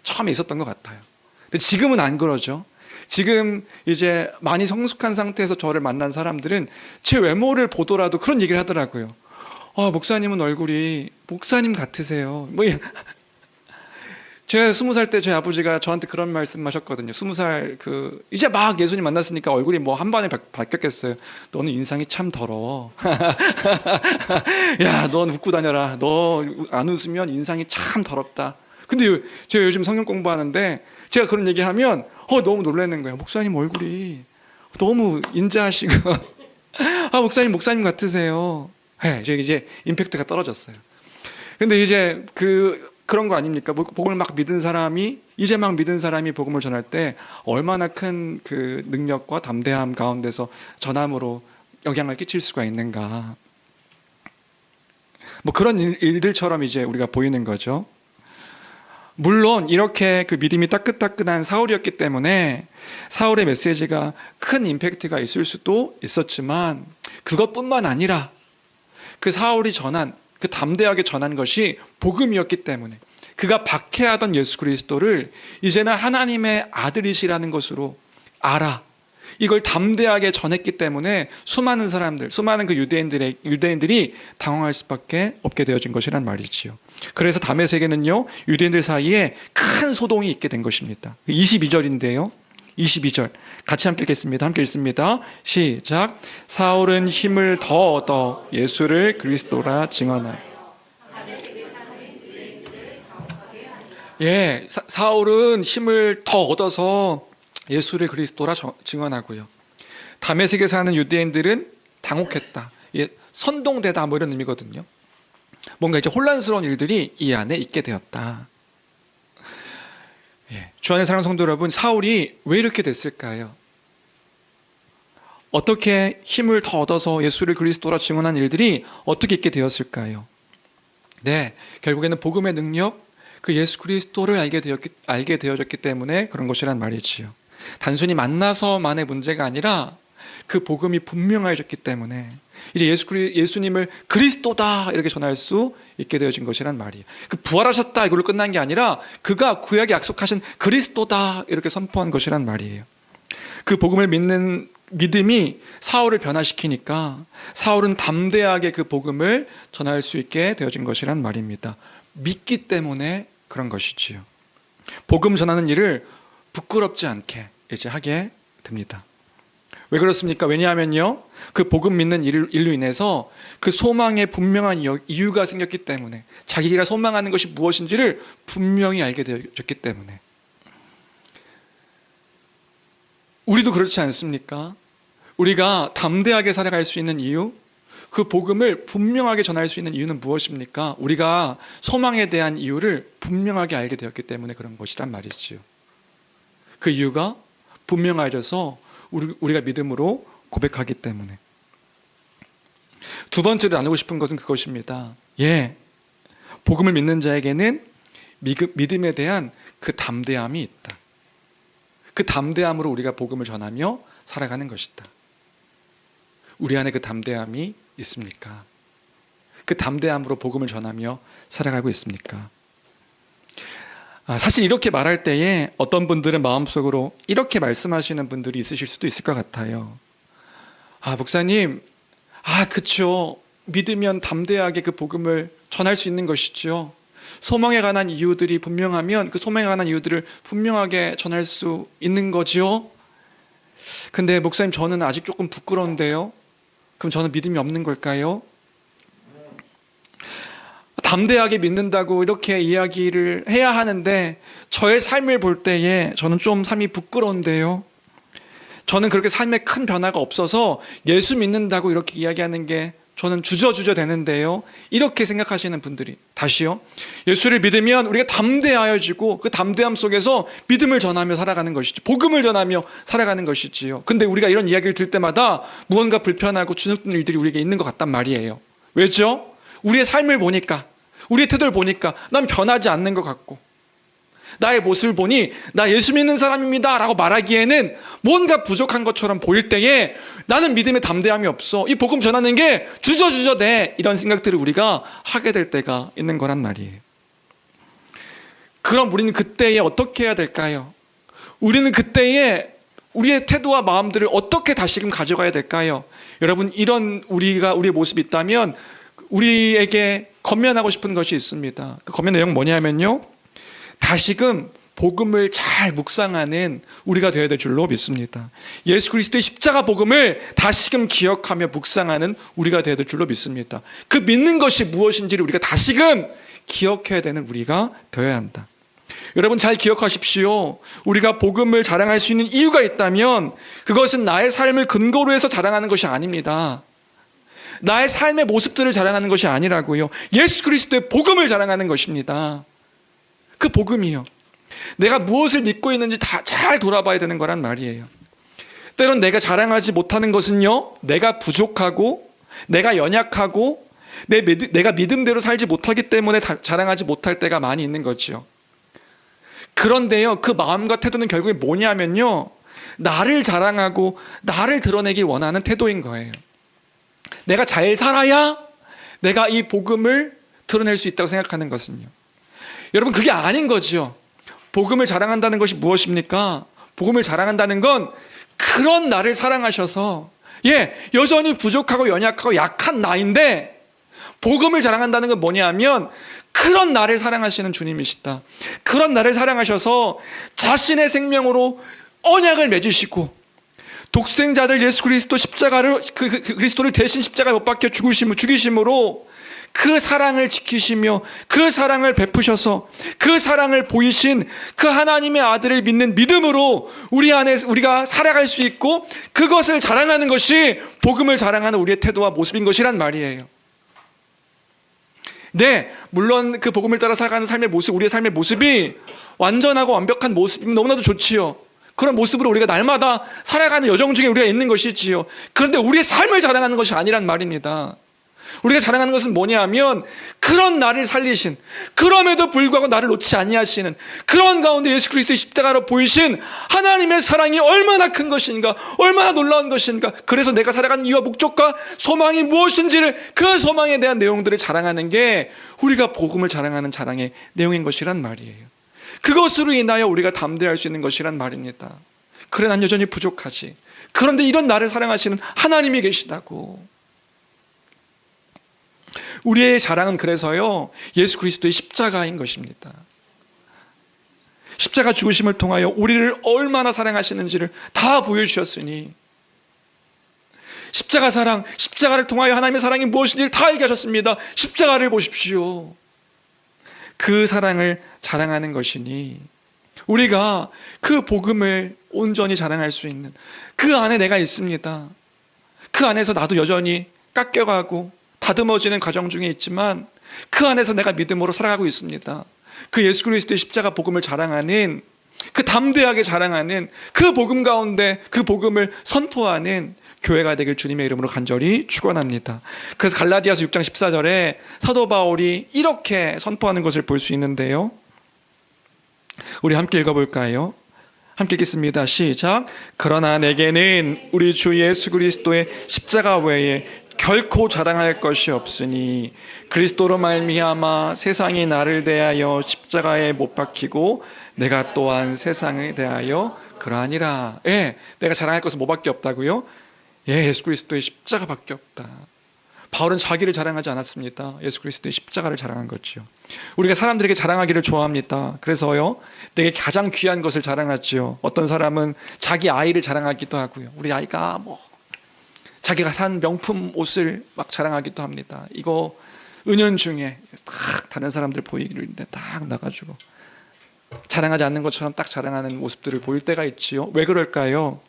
Speaker 1: 처음에 있었던 것 같아요. 근데 지금은 안 그러죠. 지금 이제 많이 성숙한 상태에서 저를 만난 사람들은 제 외모를 보더라도 그런 얘기를 하더라고요. 목사님은 얼굴이 목사님 같으세요. 제가 20살 때 제 아버지가 저한테 그런 말씀 하셨거든요. 20살 이제 막 예수님 만났으니까 얼굴이 뭐 한 번에 바뀌었겠어요. 너는 인상이 참 더러워. 야, 넌 웃고 다녀라. 너 안 웃으면 인상이 참 더럽다. 근데 제가 요즘 성경 공부하는데 제가 그런 얘기하면 너무 놀라는 거예요. 목사님 얼굴이 너무 인자하시고 목사님 같으세요. 제가 이제 임팩트가 떨어졌어요. 근데 이제 그런 거 아닙니까? 복음을 막 믿은 사람이 이제 막 믿은 사람이 복음을 전할 때 얼마나 큰 그 능력과 담대함 가운데서 전함으로 영향을 끼칠 수가 있는가. 뭐 그런 일들처럼 이제 우리가 보이는 거죠. 물론 이렇게 그 믿음이 따끈따끈한 사울이었기 때문에 사울의 메시지가 큰 임팩트가 있을 수도 있었지만 그것뿐만 아니라 그 사울이 전한 그 담대하게 전한 것이 복음이었기 때문에 그가 박해하던 예수 그리스도를 이제는 하나님의 아들이시라는 것으로 알아. 이걸 담대하게 전했기 때문에 수많은 사람들, 수많은 그 유대인들이 당황할 수밖에 없게 되어진 것이란 말이지요. 그래서 다메섹에는요, 유대인들 사이에 큰 소동이 있게 된 것입니다. 22절인데요. 22절 같이 함께 읽겠습니다. 함께 읽습니다. 시작. 사울은 힘을 더 얻어 예수를 그리스도라 증언하여. 사울은 힘을 더 얻어서 예수를 그리스도라 증언하고요. 다메섹에 사는 유대인들은 당혹했다. 선동되다 뭐 이런 의미거든요. 뭔가 이제 혼란스러운 일들이 이 안에 있게 되었다. 주 안의 사랑하는 성도 여러분, 사울이 왜 이렇게 됐을까요? 어떻게 힘을 더 얻어서 예수를 그리스도라 증언한 일들이 어떻게 있게 되었을까요? 결국에는 복음의 능력, 그 예수 그리스도를 알게 되어졌기 때문에 그런 것이란 말이지요. 단순히 만나서만의 문제가 아니라 그 복음이 분명해졌기 때문에 이제 예수님을 그리스도다 이렇게 전할 수 있게 되어진 것이란 말이에요. 그 부활하셨다 이걸로 끝난 게 아니라 그가 구약에 약속하신 그리스도다 이렇게 선포한 것이란 말이에요. 그 복음을 믿는 믿음이 사울을 변화시키니까 사울은 담대하게 그 복음을 전할 수 있게 되어진 것이란 말입니다. 믿기 때문에 그런 것이지요. 복음 전하는 일을 부끄럽지 않게 이제 하게 됩니다. 왜 그렇습니까? 왜냐하면요, 그 복음 믿는 일로 인해서 그 소망에 분명한 이유가 생겼기 때문에, 자기가 소망하는 것이 무엇인지를 분명히 알게 되었기 때문에. 우리도 그렇지 않습니까? 우리가 담대하게 살아갈 수 있는 이유, 그 복음을 분명하게 전할 수 있는 이유는 무엇입니까? 우리가 소망에 대한 이유를 분명하게 알게 되었기 때문에 그런 것이란 말이지요. 그 이유가 분명해져서 우리가 믿음으로 고백하기 때문에. 두 번째로 나누고 싶은 것은 그것입니다. 복음을 믿는 자에게는 믿음에 대한 그 담대함이 있다. 그 담대함으로 우리가 복음을 전하며 살아가는 것이다. 우리 안에 그 담대함이 있습니까? 그 담대함으로 복음을 전하며 살아가고 있습니까? 사실 이렇게 말할 때에 어떤 분들은 마음속으로 이렇게 말씀하시는 분들이 있으실 수도 있을 것 같아요. 목사님, 그쵸. 믿으면 담대하게 그 복음을 전할 수 있는 것이죠. 소망에 관한 이유들이 분명하면 그 소망에 관한 이유들을 분명하게 전할 수 있는 거죠. 근데 목사님, 저는 아직 조금 부끄러운데요. 그럼 저는 믿음이 없는 걸까요? 담대하게 믿는다고 이렇게 이야기를 해야 하는데 저의 삶을 볼 때에 저는 좀 삶이 부끄러운데요. 저는 그렇게 삶에 큰 변화가 없어서 예수 믿는다고 이렇게 이야기하는 게 저는 주저주저 되는데요. 이렇게 생각하시는 분들이, 다시요, 예수를 믿으면 우리가 담대하여지고 그 담대함 속에서 믿음을 전하며 살아가는 것이지, 복음을 전하며 살아가는 것이지요. 근데 우리가 이런 이야기를 들을 때마다 무언가 불편하고 주눅드는 일들이 우리에게 있는 것 같단 말이에요. 왜죠? 우리의 삶을 보니까, 우리의 태도를 보니까 난 변하지 않는 것 같고, 나의 모습을 보니 나 예수 믿는 사람입니다 라고 말하기에는 뭔가 부족한 것처럼 보일 때에 나는 믿음의 담대함이 없어, 이 복음 전하는 게 주저주저돼, 이런 생각들을 우리가 하게 될 때가 있는 거란 말이에요. 그럼 우리는 그때에 어떻게 해야 될까요? 우리는 그때에 우리의 태도와 마음들을 어떻게 다시금 가져가야 될까요? 여러분, 이런 우리의 모습이 있다면 우리에게 권면하고 싶은 것이 있습니다. 그 권면 내용은 뭐냐면요, 다시금 복음을 잘 묵상하는 우리가 되어야 될 줄로 믿습니다. 예수 그리스도의 십자가 복음을 다시금 기억하며 묵상하는 우리가 되어야 될 줄로 믿습니다. 그 믿는 것이 무엇인지를 우리가 다시금 기억해야 되는 우리가 되어야 한다. 여러분, 잘 기억하십시오. 우리가 복음을 자랑할 수 있는 이유가 있다면 그것은 나의 삶을 근거로 해서 자랑하는 것이 아닙니다. 나의 삶의 모습들을 자랑하는 것이 아니라고요. 예수 그리스도의 복음을 자랑하는 것입니다. 그 복음이요, 내가 무엇을 믿고 있는지 다 잘 돌아봐야 되는 거란 말이에요. 때론 내가 자랑하지 못하는 것은요, 내가 부족하고 내가 연약하고 내가 믿음대로 살지 못하기 때문에 자랑하지 못할 때가 많이 있는 거죠. 그런데요, 그 마음과 태도는 결국에 뭐냐면요, 나를 자랑하고 나를 드러내길 원하는 태도인 거예요. 내가 잘 살아야 내가 이 복음을 드러낼 수 있다고 생각하는 것은요. 여러분, 그게 아닌 거죠. 복음을 자랑한다는 것이 무엇입니까? 복음을 자랑한다는 건 그런 나를 사랑하셔서, 여전히 부족하고 연약하고 약한 나인데 복음을 자랑한다는 건 뭐냐면 그런 나를 사랑하시는 주님이시다. 그런 나를 사랑하셔서 자신의 생명으로 언약을 맺으시고 독생자들 예수 그리스도 십자가를 그리스도를 대신 십자가에 못 박혀 죽이심으로 그 사랑을 지키시며 그 사랑을 베푸셔서 그 사랑을 보이신 그 하나님의 아들을 믿는 믿음으로 우리 안에 우리가 살아갈 수 있고, 그것을 자랑하는 것이 복음을 자랑하는 우리의 태도와 모습인 것이란 말이에요. 물론 그 복음을 따라 살아가는 삶의 모습, 우리의 삶의 모습이 완전하고 완벽한 모습이면 너무나도 좋지요. 그런 모습으로 우리가 날마다 살아가는 여정 중에 우리가 있는 것이지요. 그런데 우리의 삶을 자랑하는 것이 아니란 말입니다. 우리가 자랑하는 것은 뭐냐면 그런 나를 살리신, 그럼에도 불구하고 나를 놓지 아니하시는, 그런 가운데 예수 그리스도의 십자가로 보이신 하나님의 사랑이 얼마나 큰 것인가, 얼마나 놀라운 것인가, 그래서 내가 살아가는 이유와 목적과 소망이 무엇인지를, 그 소망에 대한 내용들을 자랑하는 게 우리가 복음을 자랑하는 자랑의 내용인 것이란 말이에요. 그것으로 인하여 우리가 담대할 수 있는 것이란 말입니다. 그래, 난 여전히 부족하지. 그런데 이런 나를 사랑하시는 하나님이 계시다고. 우리의 자랑은 그래서요, 예수 그리스도의 십자가인 것입니다. 십자가 죽으심을 통하여 우리를 얼마나 사랑하시는지를 다 보여주셨으니 십자가 사랑, 십자가를 통하여 하나님의 사랑이 무엇인지를 다 얘기하셨습니다. 십자가를 보십시오. 그 사랑을 자랑하는 것이니 우리가 그 복음을 온전히 자랑할 수 있는 그 안에 내가 있습니다. 그 안에서 나도 여전히 깎여가고 다듬어지는 과정 중에 있지만 그 안에서 내가 믿음으로 살아가고 있습니다. 그 예수 그리스도의 십자가 복음을 자랑하는, 그 담대하게 자랑하는 그 복음 가운데 그 복음을 선포하는 교회가 되길 주님의 이름으로 간절히 축원합니다. 그래서 갈라디아서 6장 14절에 사도 바울이 이렇게 선포하는 것을 볼 수 있는데요, 우리 함께 읽어볼까요? 함께 읽겠습니다. 시작. 그러나 내게는 우리 주 예수 그리스도의 십자가 외에 결코 자랑할 것이 없으니 그리스도로 말미암아 세상이 나를 대하여 십자가에 못 박히고 내가 또한 세상에 대하여 그러하니라. 예, 내가 자랑할 것은 뭐밖에 없다고요? 예, 예수 그리스도의 십자가밖에 없다. 바울은 자기를 자랑하지 않았습니다. 예수 그리스도의 십자가를 자랑한 거죠. 우리가 사람들에게 자랑하기를 좋아합니다. 그래서요, 내게 가장 귀한 것을 자랑하죠. 어떤 사람은 자기 아이를 자랑하기도 하고요. 우리 아이가 자기가 산 명품 옷을 막 자랑하기도 합니다. 이거 은연중에 딱 다른 사람들 보이는데 딱 나가지고 자랑하지 않는 것처럼 딱 자랑하는 모습들을 보일 때가 있지요. 왜 그럴까요?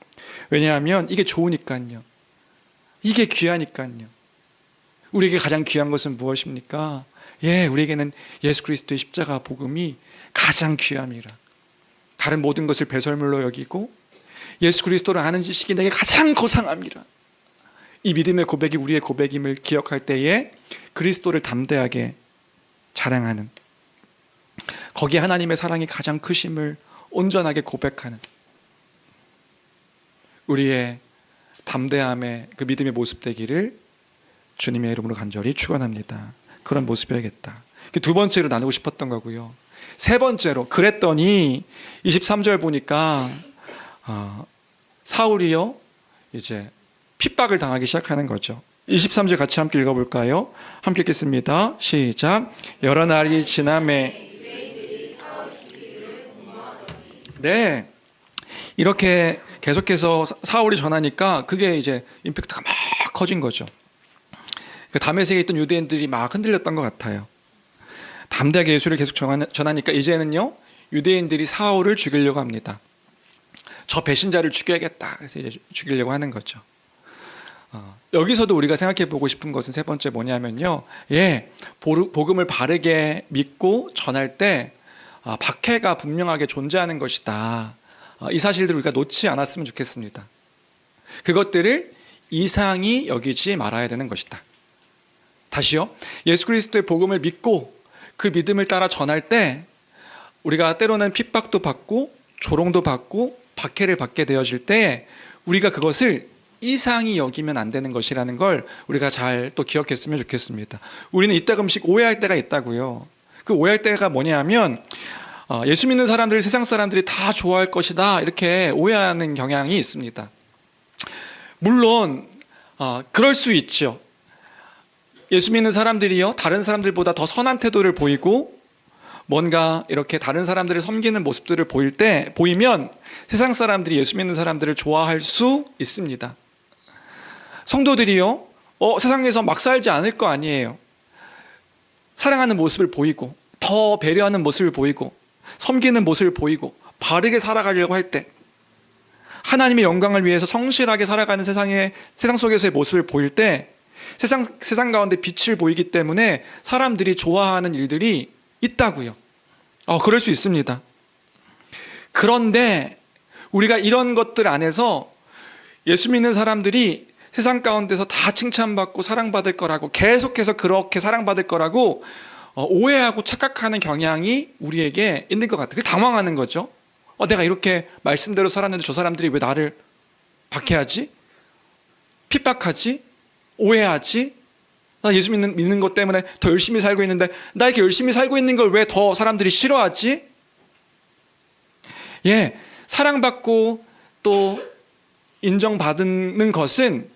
Speaker 1: 왜냐하면 이게 좋으니까요. 이게 귀하니까요. 우리에게 가장 귀한 것은 무엇입니까? 예, 우리에게는 예수 그리스도의 십자가 복음이 가장 귀함이라. 다른 모든 것을 배설물로 여기고 예수 그리스도를 아는 지식이 내게 가장 고상함이라. 이 믿음의 고백이 우리의 고백임을 기억할 때에 그리스도를 담대하게 자랑하는, 거기에 하나님의 사랑이 가장 크심을 온전하게 고백하는 우리의 담대함의 그 믿음의 모습 되기를 주님의 이름으로 간절히 축원합니다. 그런 모습이어야겠다. 두 번째로 나누고 싶었던 거고요. 세 번째로, 그랬더니 23절 보니까 사울이요 이제 핍박을 당하기 시작하는 거죠. 23절 같이 함께 읽어볼까요? 함께 읽겠습니다. 시작. 여러 날이 지남에, 네, 이렇게 계속해서 사울이 전하니까 그게 이제 임팩트가 막 커진 거죠. 다메섹에 있던 유대인들이 막 흔들렸던 것 같아요. 담대하게 예수를 계속 전하니까 이제는요, 유대인들이 사울을 죽이려고 합니다. 저 배신자를 죽여야겠다. 그래서 이제 죽이려고 하는 거죠. 여기서도 우리가 생각해 보고 싶은 것은 세 번째 뭐냐면요, 예, 복음을 바르게 믿고 전할 때 박해가 분명하게 존재하는 것이다. 이 사실들을 우리가 놓지 않았으면 좋겠습니다. 그것들을 이상히 여기지 말아야 되는 것이다. 다시요, 예수 그리스도의 복음을 믿고 그 믿음을 따라 전할 때 우리가 때로는 핍박도 받고 조롱도 받고 박해를 받게 되어질 때 우리가 그것을 이상히 여기면 안 되는 것이라는 걸 우리가 잘 또 기억했으면 좋겠습니다. 우리는 이따금씩 오해할 때가 있다고요. 그 오해할 때가 뭐냐면 예수 믿는 사람들, 세상 사람들이 다 좋아할 것이다, 이렇게 오해하는 경향이 있습니다. 물론 그럴 수 있죠. 예수 믿는 사람들이요, 다른 사람들보다 더 선한 태도를 보이고 뭔가 이렇게 다른 사람들을 섬기는 모습들을 보이면 세상 사람들이 예수 믿는 사람들을 좋아할 수 있습니다. 성도들이요, 세상에서 막 살지 않을 거 아니에요. 사랑하는 모습을 보이고 더 배려하는 모습을 보이고 섬기는 모습을 보이고 바르게 살아가려고 할 때, 하나님의 영광을 위해서 성실하게 살아가는 세상 속에서의 모습을 보일 때 세상 가운데 빛을 보이기 때문에 사람들이 좋아하는 일들이 있다고요. 그럴 수 있습니다. 그런데 우리가 이런 것들 안에서 예수 믿는 사람들이 세상 가운데서 다 칭찬받고 사랑받을 거라고, 계속해서 그렇게 사랑받을 거라고 오해하고 착각하는 경향이 우리에게 있는 것 같아요. 당황하는 거죠. 내가 이렇게 말씀대로 살았는데 저 사람들이 왜 나를 박해하지? 핍박하지? 오해하지? 나 예수 믿는 것 때문에 더 열심히 살고 있는데 나 이렇게 열심히 살고 있는 걸 왜 더 사람들이 싫어하지? 예, 사랑받고 또 인정받는 것은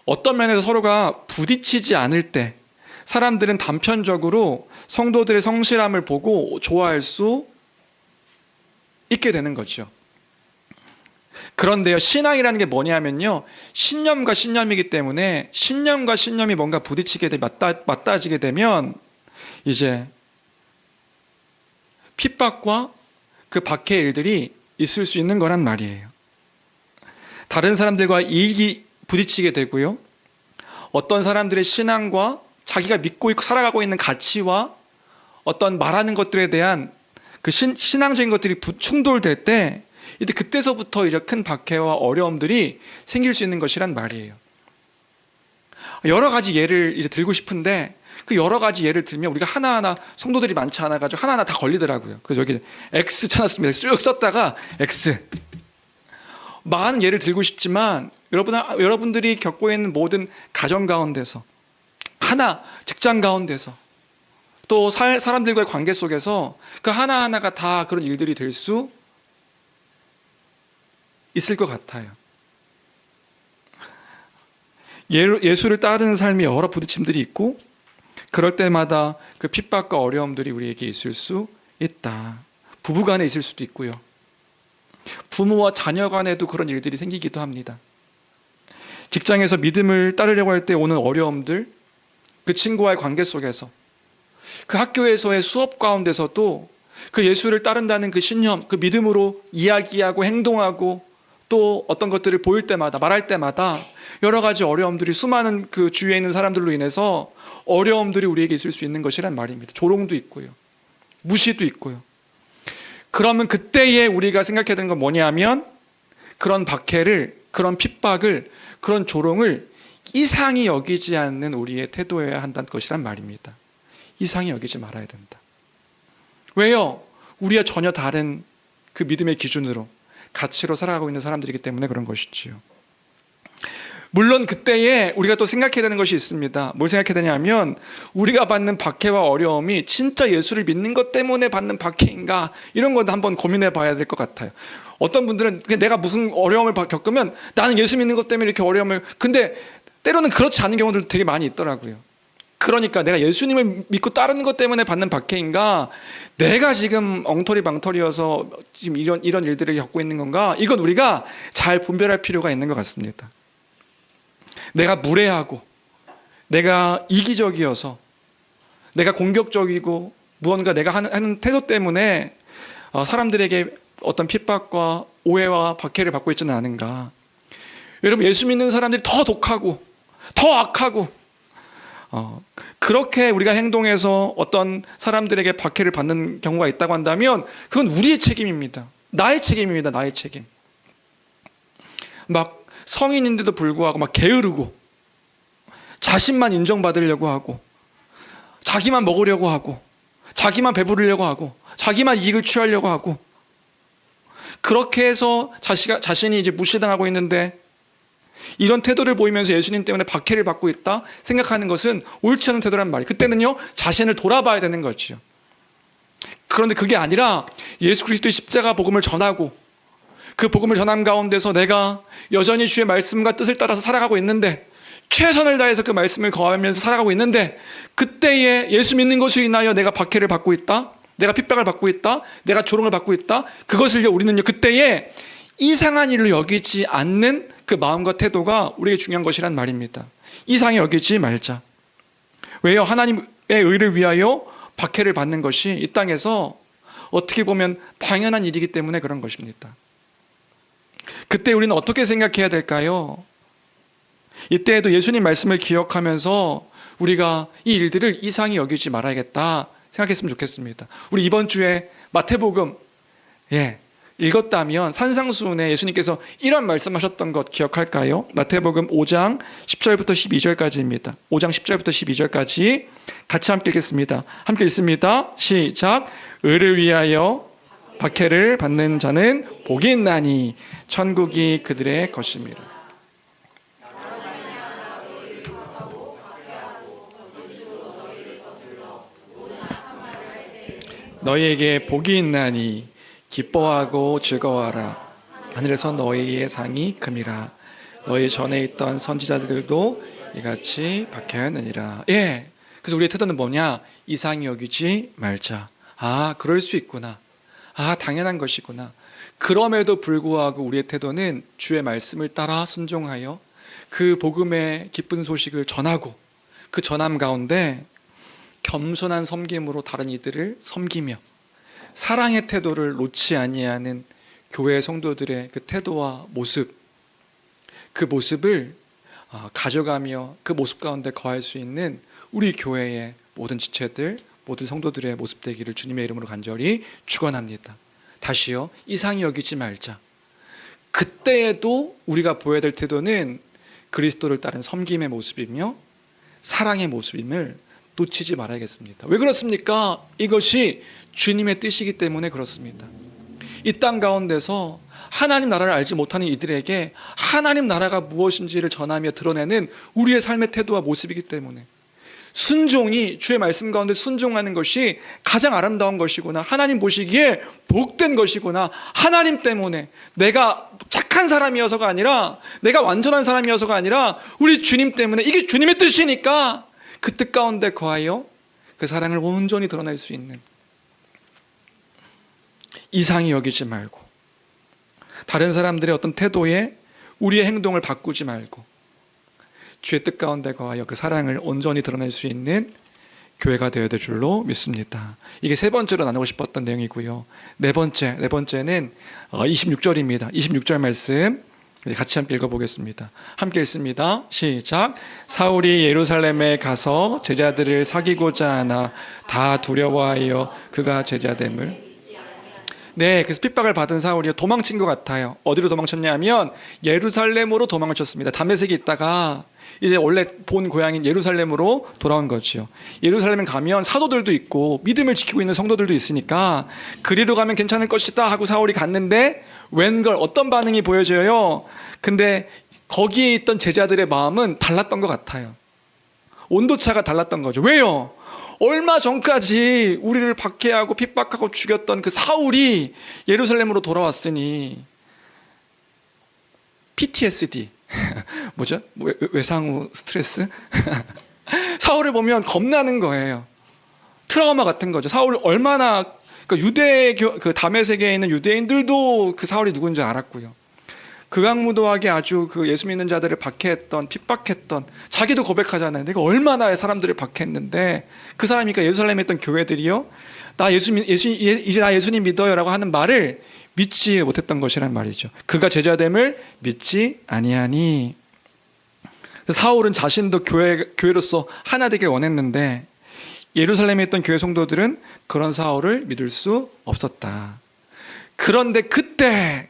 Speaker 1: 어떤 면에서 서로가 부딪히지 않을 때 사람들은 단편적으로 성도들의 성실함을 보고 좋아할 수 있게 되는 거죠. 그런데요, 신앙이라는 게 뭐냐면요, 신념과 신념이기 때문에 신념과 신념이 뭔가 부딪히게 되 맞닿아지게 되면 이제 핍박과 그 박해의 일들이 있을 수 있는 거란 말이에요. 다른 사람들과 이익이 부딪히게 되고요, 어떤 사람들의 신앙과 자기가 믿고 있고 살아가고 있는 가치와 어떤 말하는 것들에 대한 그 신앙적인 것들이 충돌될 때, 이제 그때서부터 이제 큰 박해와 어려움들이 생길 수 있는 것이란 말이에요. 여러 가지 예를 이제 들고 싶은데, 그 여러 가지 예를 들면 우리가 하나하나, 성도들이 많지 않아 가지고 하나하나 다 걸리더라고요. 그래서 여기 X 쳐놨습니다. 쭉 썼다가 X. 많은 예를 들고 싶지만 여러분들이 겪고 있는 모든 가정 가운데서, 직장 가운데서, 또 사람들과의 관계 속에서 그 하나하나가 다 그런 일들이 될 수 있을 것 같아요. 예수를 따르는 삶이 여러 부딪힘들이 있고, 그럴 때마다 그 핍박과 어려움들이 우리에게 있을 수 있다. 부부 간에 있을 수도 있고요, 부모와 자녀 간에도 그런 일들이 생기기도 합니다. 직장에서 믿음을 따르려고 할 때 오는 어려움들, 그 친구와의 관계 속에서, 그 학교에서의 수업 가운데서도 그 예수를 따른다는 그 신념, 그 믿음으로 이야기하고 행동하고 또 어떤 것들을 보일 때마다, 말할 때마다 여러 가지 어려움들이, 수많은 그 주위에 있는 사람들로 인해서 어려움들이 우리에게 있을 수 있는 것이란 말입니다. 조롱도 있고요, 무시도 있고요. 그러면 그때에 우리가 생각해야 되는 건 뭐냐면, 그런 박해를, 그런 핍박을, 그런 조롱을 이상히 여기지 않는 우리의 태도여야 한다는 것이란 말입니다. 이상히 여기지 말아야 된다. 왜요? 우리와 전혀 다른 그 믿음의 기준으로, 가치로 살아가고 있는 사람들이기 때문에 그런 것이지요. 물론 그때에 우리가 또 생각해야 되는 것이 있습니다. 뭘 생각해야 되냐면, 우리가 받는 박해와 어려움이 진짜 예수를 믿는 것 때문에 받는 박해인가, 이런 것도 한번 고민해 봐야 될 것 같아요. 어떤 분들은 내가 무슨 어려움을 겪으면 나는 예수 믿는 것 때문에 이렇게 어려움을, 근데 때로는 그렇지 않은 경우들도 되게 많이 있더라고요. 그러니까 내가 예수님을 믿고 따르는 것 때문에 받는 박해인가, 내가 지금 엉터리 방터리여서 지금 이런 일들을 겪고 있는 건가, 이건 우리가 잘 분별할 필요가 있는 것 같습니다. 내가 무례하고, 내가 이기적이어서, 내가 공격적이고, 무언가 내가 하는 태도 때문에 사람들에게 어떤 핍박과 오해와 박해를 받고 있지는 않은가. 여러분, 예수 믿는 사람들이 더 독하고 더 악하고 그렇게 우리가 행동해서 어떤 사람들에게 박해를 받는 경우가 있다고 한다면, 그건 우리의 책임입니다. 나의 책임입니다. 나의 책임. 막 성인인데도 불구하고 막 게으르고, 자신만 인정받으려고 하고, 자기만 먹으려고 하고, 자기만 배부르려고 하고, 자기만 이익을 취하려고 하고, 그렇게 해서 자신이 이제 무시당하고 있는데, 이런 태도를 보이면서 예수님 때문에 박해를 받고 있다 생각하는 것은 옳지 않은 태도란 말이에요. 그때는요, 자신을 돌아봐야 되는 거죠. 그런데 그게 아니라 예수 그리스도의 십자가 복음을 전하고, 그 복음을 전함 가운데서 내가 여전히 주의 말씀과 뜻을 따라서 살아가고 있는데, 최선을 다해서 그 말씀을 거하면서 살아가고 있는데, 그때에 예수 믿는 것으로 인하여 내가 박해를 받고 있다, 내가 핍박을 받고 있다, 내가 조롱을 받고 있다, 그것을요 우리는요 그때에 이상한 일로 여기지 않는 그 마음과 태도가 우리에게 중요한 것이란 말입니다. 이상히 여기지 말자. 왜요? 하나님의 의를 위하여 박해를 받는 것이 이 땅에서 어떻게 보면 당연한 일이기 때문에 그런 것입니다. 그때 우리는 어떻게 생각해야 될까요? 이때에도 예수님 말씀을 기억하면서 우리가 이 일들을 이상히 여기지 말아야겠다 생각했으면 좋겠습니다. 우리 이번 주에 마태복음 읽었다면 산상수훈에 예수님께서 이런 말씀하셨던 것 기억할까요? 마태복음 5장 10절부터 12절까지입니다. 5장 10절부터 12절까지 같이 함께 읽겠습니다. 함께 읽습니다. 시작. 의를 위하여 박해를 받는 자는 복이 있나니 천국이 그들의 것임이라. 너희에게 복이 있나니 기뻐하고 즐거워하라. 하늘에서 너희의 상이 큼이라. 너희 전에 있던 선지자들도 이같이 박해하였느니라. 그래서 우리의 태도는 뭐냐? 이상히 여기지 말자. 그럴 수 있구나. 당연한 것이구나.
Speaker 2: 그럼에도 불구하고 우리의 태도는 주의 말씀을 따라 순종하여 그 복음의 기쁜 소식을 전하고 그 전함 가운데 겸손한 섬김으로 다른 이들을 섬기며 사랑의 태도를 놓지 아니하는 교회 성도들의 그 태도와 모습, 그 모습을 가져가며 그 모습 가운데 거할 수 있는 우리 교회의 모든 지체들, 모든 성도들의 모습 되기를 주님의 이름으로 간절히 축원합니다. 다시요, 이상히 여기지 말자. 그때에도 우리가 보여야 될 태도는 그리스도를 따른 섬김의 모습이며 사랑의 모습임을 놓치지 말아야겠습니다. 왜 그렇습니까? 이것이 주님의 뜻이기 때문에 그렇습니다. 이 땅 가운데서 하나님 나라를 알지 못하는 이들에게 하나님 나라가 무엇인지를 전하며 드러내는 우리의 삶의 태도와 모습이기 때문에 순종이, 주의 말씀 가운데 순종하는 것이 가장 아름다운 것이구나, 하나님 보시기에 복된 것이구나, 하나님 때문에 내가 착한 사람이어서가 아니라, 내가 완전한 사람이어서가 아니라 우리 주님 때문에, 이게 주님의 뜻이니까 그 뜻 가운데 거하여 그 사랑을 온전히 드러낼 수 있는, 이상히 여기지 말고 다른 사람들의 어떤 태도에 우리의 행동을 바꾸지 말고 주의 뜻 가운데 거하여 그 사랑을 온전히 드러낼 수 있는 교회가 되어야 될 줄로 믿습니다. 이게 세 번째로 나누고 싶었던 내용이고요. 네 번째는 26절입니다. 26절 말씀 같이 함께 읽어보겠습니다. 함께 읽습니다. 시작. 사울이 예루살렘에 가서 제자들을 사귀고자 하나 다 두려워하여 그가 제자됨을. 네, 그래서 핍박을 받은 사울이 도망친 것 같아요. 어디로 도망쳤냐면 예루살렘으로 도망을 쳤습니다. 다메섹에 있다가 이제 원래 본 고향인 예루살렘으로 돌아온 거죠. 예루살렘에 가면 사도들도 있고 믿음을 지키고 있는 성도들도 있으니까 그리로 가면 괜찮을 것이다 하고 사울이 갔는데 웬걸 어떤 반응이 보여져요? 근데 거기에 있던 제자들의 마음은 달랐던 것 같아요. 온도차가 달랐던 거죠. 왜요? 얼마 전까지 우리를 박해하고 핍박하고 죽였던 그 사울이 예루살렘으로 돌아왔으니 PTSD 뭐죠? 외상후 스트레스? 사울을 보면 겁나는 거예요. 트라우마 같은 거죠. 사울 얼마나, 그 다메섹에 있는 유대인들도 그 사울이 누군지 알았고요. 극악무도하게 아주 그 예수 믿는 자들을 박해했던, 핍박했던, 자기도 고백하잖아요. 내가 얼마나 사람들을 박해했는데 그 사람이니까 예루살렘에 있던 교회들이요, 이제 나 예수님 믿어요라고 하는 말을 믿지 못했던 것이란 말이죠. 그가 제자됨을 믿지 아니하니. 사울은 자신도 교회로서 하나 되길 원했는데 예루살렘에 있던 교회 성도들은 그런 사울을 믿을 수 없었다. 그런데 그때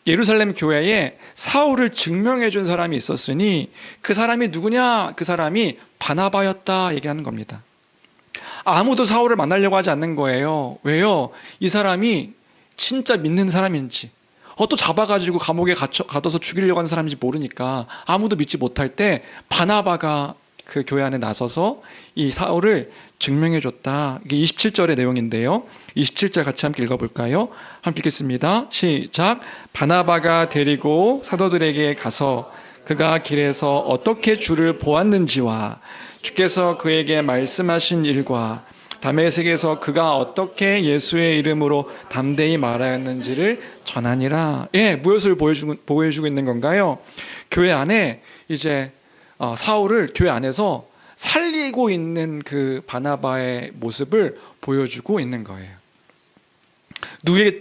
Speaker 2: 예루살렘 교회에 사울을 증명해 준 사람이 있었으니 그 사람이 누구냐? 그 사람이 바나바였다 얘기하는 겁니다. 아무도 사울을 만나려고 하지 않는 거예요. 왜요? 이 사람이 진짜 믿는 사람인지, 또 잡아가지고 감옥에 가둬서 죽이려고 하는 사람인지 모르니까 아무도 믿지 못할 때 바나바가 그 교회 안에 나서서 이 사울을 증명해 줬다. 이게 27절의 내용인데요. 27절 같이 함께 읽어볼까요? 함께 읽겠습니다. 시작. 바나바가 데리고 사도들에게 가서 그가 길에서 어떻게 주를 보았는지와 주께서 그에게 말씀하신 일과 다메섹에서 그가 어떻게 예수의 이름으로 담대히 말하였는지를 전하니라. 예, 무엇을 보여주고 있는 건가요? 교회 안에 이제 사울을 교회 안에서 살리고 있는 그 바나바의 모습을 보여주고 있는 거예요.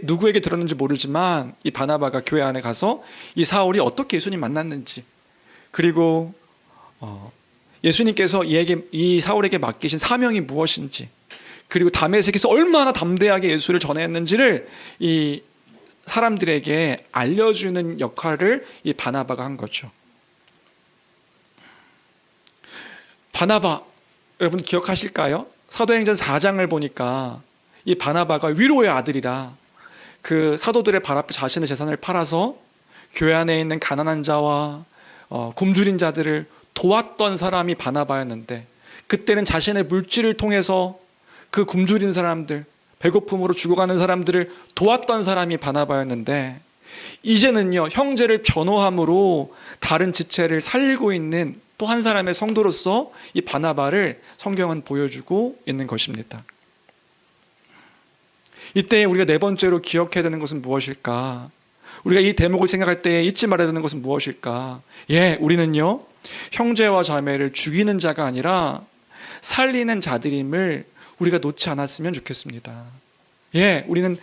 Speaker 2: 누구에게 들었는지 모르지만 이 바나바가 교회 안에 가서 이 사울이 어떻게 예수님 만났는지, 그리고 예수님께서 이 사울에게 맡기신 사명이 무엇인지, 그리고 다메섹에서 얼마나 담대하게 예수를 전했는지를 이 사람들에게 알려주는 역할을 이 바나바가 한 거죠. 바나바, 여러분 기억하실까요? 사도행전 4장을 보니까 이 바나바가 위로의 아들이라 그 사도들의 발 앞에 자신의 재산을 팔아서 교회 안에 있는 가난한 자와 굶주린 자들을 도왔던 사람이 바나바였는데, 그때는 자신의 물질을 통해서 그 굶주린 사람들, 배고픔으로 죽어가는 사람들을 도왔던 사람이 바나바였는데, 이제는요, 형제를 변호함으로 다른 지체를 살리고 있는 또 한 사람의 성도로서 이 바나바를 성경은 보여주고 있는 것입니다. 이때 우리가 네 번째로 기억해야 되는 것은 무엇일까? 우리가 이 대목을 생각할 때 잊지 말아야 되는 것은 무엇일까? 우리는요, 형제와 자매를 죽이는 자가 아니라 살리는 자들임을 우리가 놓지 않았으면 좋겠습니다. 우리는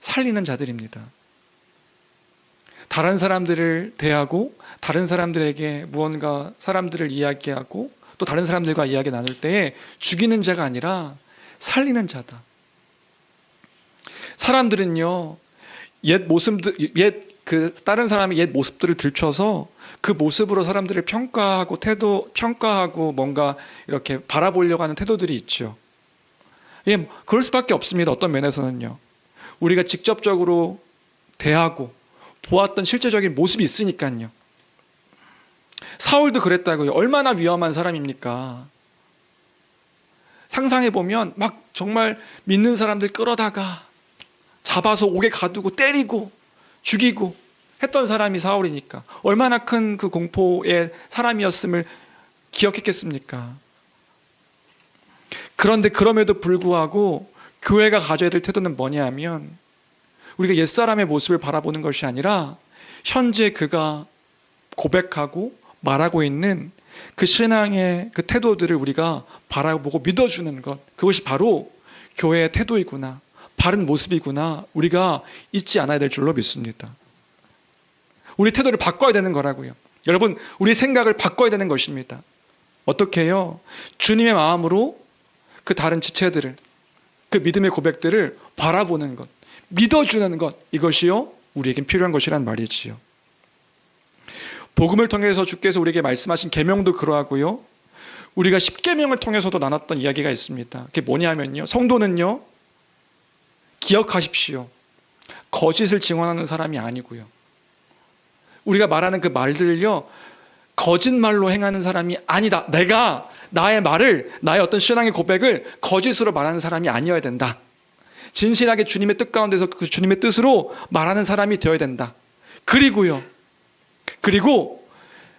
Speaker 2: 살리는 자들입니다. 다른 사람들을 대하고 다른 사람들에게 무언가 사람들을 이야기하고 또 다른 사람들과 이야기 나눌 때에 죽이는 자가 아니라 살리는 자다. 사람들은요, 다른 사람의 옛 모습들을 들춰서 그 모습으로 사람들을 평가하고 뭔가 이렇게 바라보려고 하는 태도들이 있죠. 그럴 수밖에 없습니다. 어떤 면에서는요. 우리가 직접적으로 대하고 보았던 실제적인 모습이 있으니까요. 사울도 그랬다고요. 얼마나 위험한 사람입니까? 상상해보면 막 정말 믿는 사람들 끌어다가 잡아서 옥에 가두고 때리고 죽이고 했던 사람이 사울이니까 얼마나 큰 그 공포의 사람이었음을 기억했겠습니까? 그런데 그럼에도 불구하고 교회가 가져야 될 태도는 뭐냐 하면 우리가 옛사람의 모습을 바라보는 것이 아니라 현재 그가 고백하고 말하고 있는 그 신앙의 그 태도들을 우리가 바라보고 믿어주는 것, 그것이 바로 교회의 태도이구나, 바른 모습이구나, 우리가 잊지 않아야 될 줄로 믿습니다. 우리 태도를 바꿔야 되는 거라고요. 여러분, 우리 생각을 바꿔야 되는 것입니다. 어떻게 해요? 주님의 마음으로 그 다른 지체들을, 그 믿음의 고백들을 바라보는 것, 믿어주는 것, 이것이요 우리에겐 필요한 것이란 말이지요. 복음을 통해서 주께서 우리에게 말씀하신 계명도 그러하고요, 우리가 십계명을 통해서도 나눴던 이야기가 있습니다. 그게 뭐냐면요, 성도는요 기억하십시오. 거짓을 증언하는 사람이 아니고요, 우리가 말하는 그 말들을요 거짓말로 행하는 사람이 아니다. 내가 나의 말을, 나의 어떤 신앙의 고백을 거짓으로 말하는 사람이 아니어야 된다. 진실하게 주님의 뜻 가운데서 그 주님의 뜻으로 말하는 사람이 되어야 된다. 그리고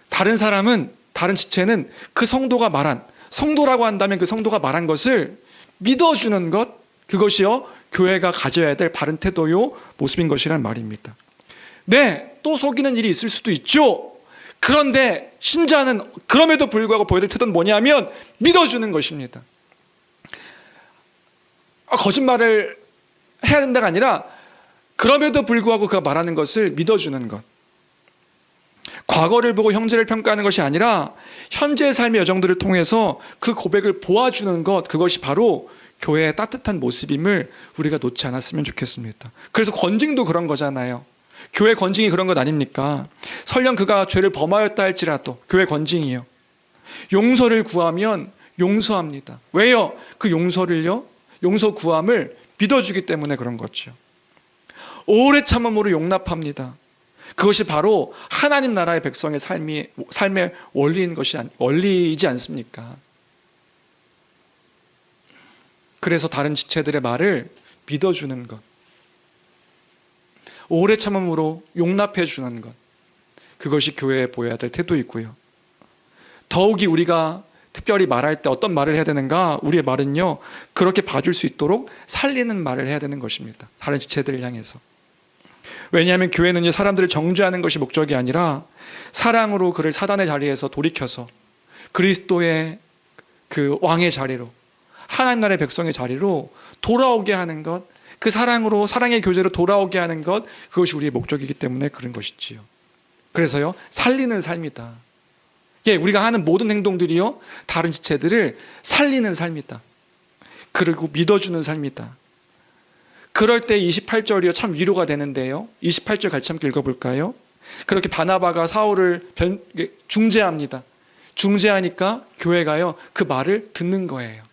Speaker 2: 다른 사람은, 다른 지체는 그 성도가 말한, 성도라고 한다면 그 성도가 말한 것을 믿어주는 것, 그것이요 교회가 가져야 될 바른 태도요 모습인 것이란 말입니다. 또 속이는 일이 있을 수도 있죠. 그런데 신자는 그럼에도 불구하고 보여야 될 태도는 뭐냐면 믿어주는 것입니다. 거짓말을 해야 된다가 아니라 그럼에도 불구하고 그가 말하는 것을 믿어주는 것. 과거를 보고 형제를 평가하는 것이 아니라 현재의 삶의 여정들을 통해서 그 고백을 보아주는 것, 그것이 바로 교회의 따뜻한 모습임을 우리가 놓지 않았으면 좋겠습니다. 그래서 건징도 그런 거잖아요. 교회 건징이 그런 것 아닙니까? 설령 그가 죄를 범하였다 할지라도 교회 건징이요, 용서를 구하면 용서합니다. 왜요? 그 용서 구함을 믿어주기 때문에 그런 거죠. 오래 참음으로 용납합니다. 그것이 바로 하나님 나라의 백성의 삶의 원리이지 않습니까? 그래서 다른 지체들의 말을 믿어주는 것, 오래 참음으로 용납해 주는 것, 그것이 교회에 보여야 될 태도이고요. 더욱이 우리가 특별히 말할 때 어떤 말을 해야 되는가? 우리의 말은요 그렇게 봐줄 수 있도록 살리는 말을 해야 되는 것입니다. 다른 지체들을 향해서. 왜냐하면 교회는요 사람들을 정죄하는 것이 목적이 아니라 사랑으로 그를 사단의 자리에서 돌이켜서 그리스도의 그 왕의 자리로, 하나님 나라의 백성의 자리로 돌아오게 하는 것, 그 사랑으로, 사랑의 교제로 돌아오게 하는 것, 그것이 우리의 목적이기 때문에 그런 것이지요. 그래서요 살리는 삶이다. 우리가 하는 모든 행동들이요 다른 지체들을 살리는 삶이다. 그리고 믿어주는 삶이다. 그럴 때 28절이요 참 위로가 되는데요, 28절 같이 함께 읽어볼까요? 그렇게 바나바가 사울을 중재합니다. 중재하니까 교회가요 그 말을 듣는 거예요.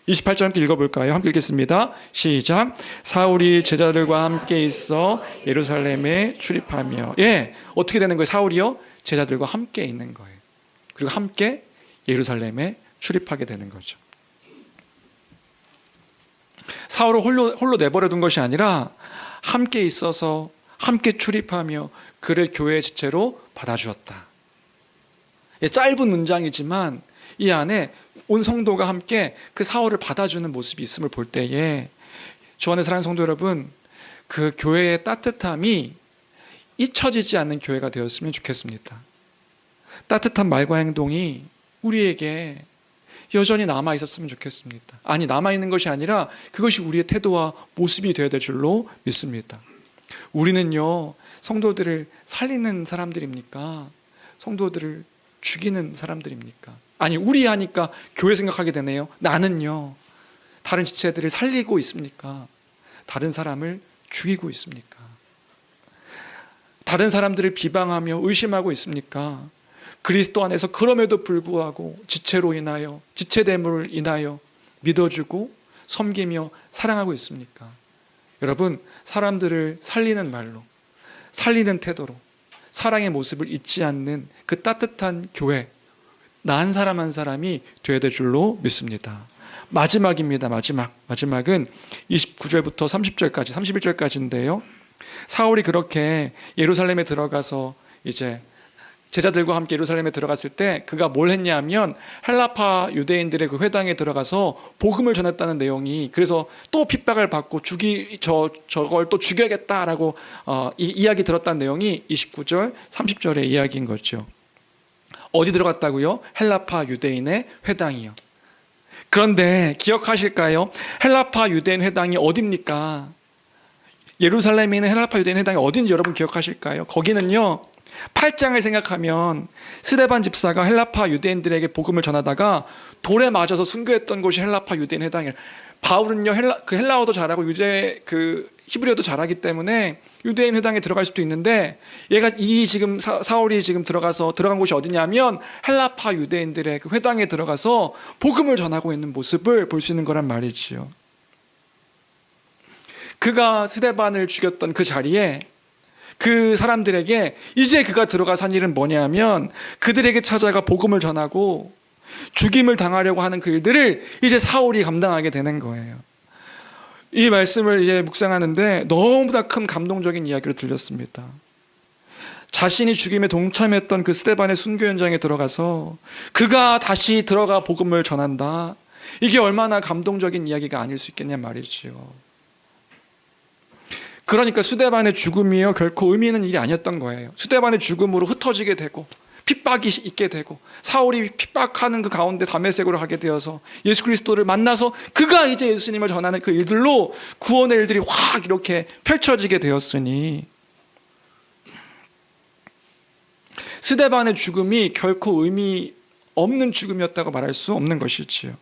Speaker 2: 28절 함께 읽어볼까요? 함께 읽겠습니다. 시작. 사울이 제자들과 함께 있어 예루살렘에 출입하며. 어떻게 되는 거예요? 사울이요 제자들과 함께 있는 거예요. 그리고 함께 예루살렘에 출입하게 되는 거죠. 사울을 홀로 내버려 둔 것이 아니라 함께 있어서 함께 출입하며 그를 교회의 지체로 받아주었다. 짧은 문장이지만 이 안에 온 성도가 함께 그 사울을 받아주는 모습이 있음을 볼 때에 주 안에 사랑하는 성도 여러분, 그 교회의 따뜻함이 잊혀지지 않는 교회가 되었으면 좋겠습니다. 따뜻한 말과 행동이 우리에게 여전히 남아 있었으면 좋겠습니다. 아니, 남아 있는 것이 아니라 그것이 우리의 태도와 모습이 되어야 될 줄로 믿습니다. 우리는요, 성도들을 살리는 사람들입니까? 성도들을 죽이는 사람들입니까? 아니, 우리 하니까 교회 생각하게 되네요. 나는요, 다른 지체들을 살리고 있습니까? 다른 사람을 죽이고 있습니까? 다른 사람들을 비방하며 의심하고 있습니까? 그리스도 안에서 그럼에도 불구하고 지체로 인하여, 지체됨을 인하여 믿어주고 섬기며 사랑하고 있습니까? 여러분, 사람들을 살리는 말로, 살리는 태도로 사랑의 모습을 잊지 않는 그 따뜻한 교회, 나 한 사람 한 사람이 되어야 될 줄로 믿습니다. 마지막입니다. 마지막은 29절부터 30절까지, 31절까지인데요. 사울이 그렇게 예루살렘에 들어가서 이제 제자들과 함께 예루살렘에 들어갔을 때 그가 뭘 했냐면 헬라파 유대인들의 그 회당에 들어가서 복음을 전했다는 내용이, 그래서 또 핍박을 받고 저걸 또 죽여야겠다라고 이야기 들었다는 내용이 29절 30절의 이야기인 거죠. 어디 들어갔다고요? 헬라파 유대인의 회당이요. 그런데 기억하실까요? 헬라파 유대인 회당이 어디입니까? 예루살렘에 있는 헬라파 유대인 회당이 어딘지 여러분 기억하실까요? 거기는요, 8장을 생각하면 스데반 집사가 헬라파 유대인들에게 복음을 전하다가 돌에 맞아서 순교했던 곳이 헬라파 유대인 회당이에요. 바울은요, 헬라어도 잘하고 히브리어도 잘하기 때문에 유대인 회당에 들어갈 수도 있는데, 얘가 지금 사울이 지금 들어간 곳이 어디냐면 헬라파 유대인들의 그 회당에 들어가서 복음을 전하고 있는 모습을 볼 수 있는 거란 말이지요. 그가 스데반을 죽였던 그 자리에 그 사람들에게 이제 그가 들어가서 한 일은 뭐냐면 그들에게 찾아가 복음을 전하고 죽임을 당하려고 하는 그 일들을 이제 사울이 감당하게 되는 거예요. 이 말씀을 이제 묵상하는데 너무나 큰 감동적인 이야기로 들렸습니다. 자신이 죽임에 동참했던 그 스데반의 순교 현장에 들어가서 그가 다시 들어가 복음을 전한다. 이게 얼마나 감동적인 이야기가 아닐 수 있겠냐 말이지요. 그러니까 스데반의 죽음이요, 결코 의미 있는 일이 아니었던 거예요. 스데반의 죽음으로 흩어지게 되고 핍박이 있게 되고 사울이 핍박하는 그 가운데 다메섹으로 가게 되어서 예수 그리스도를 만나서 그가 이제 예수님을 전하는 그 일들로 구원의 일들이 확 이렇게 펼쳐지게 되었으니 스데반의 죽음이 결코 의미 없는 죽음이었다고 말할 수 없는 것이지요.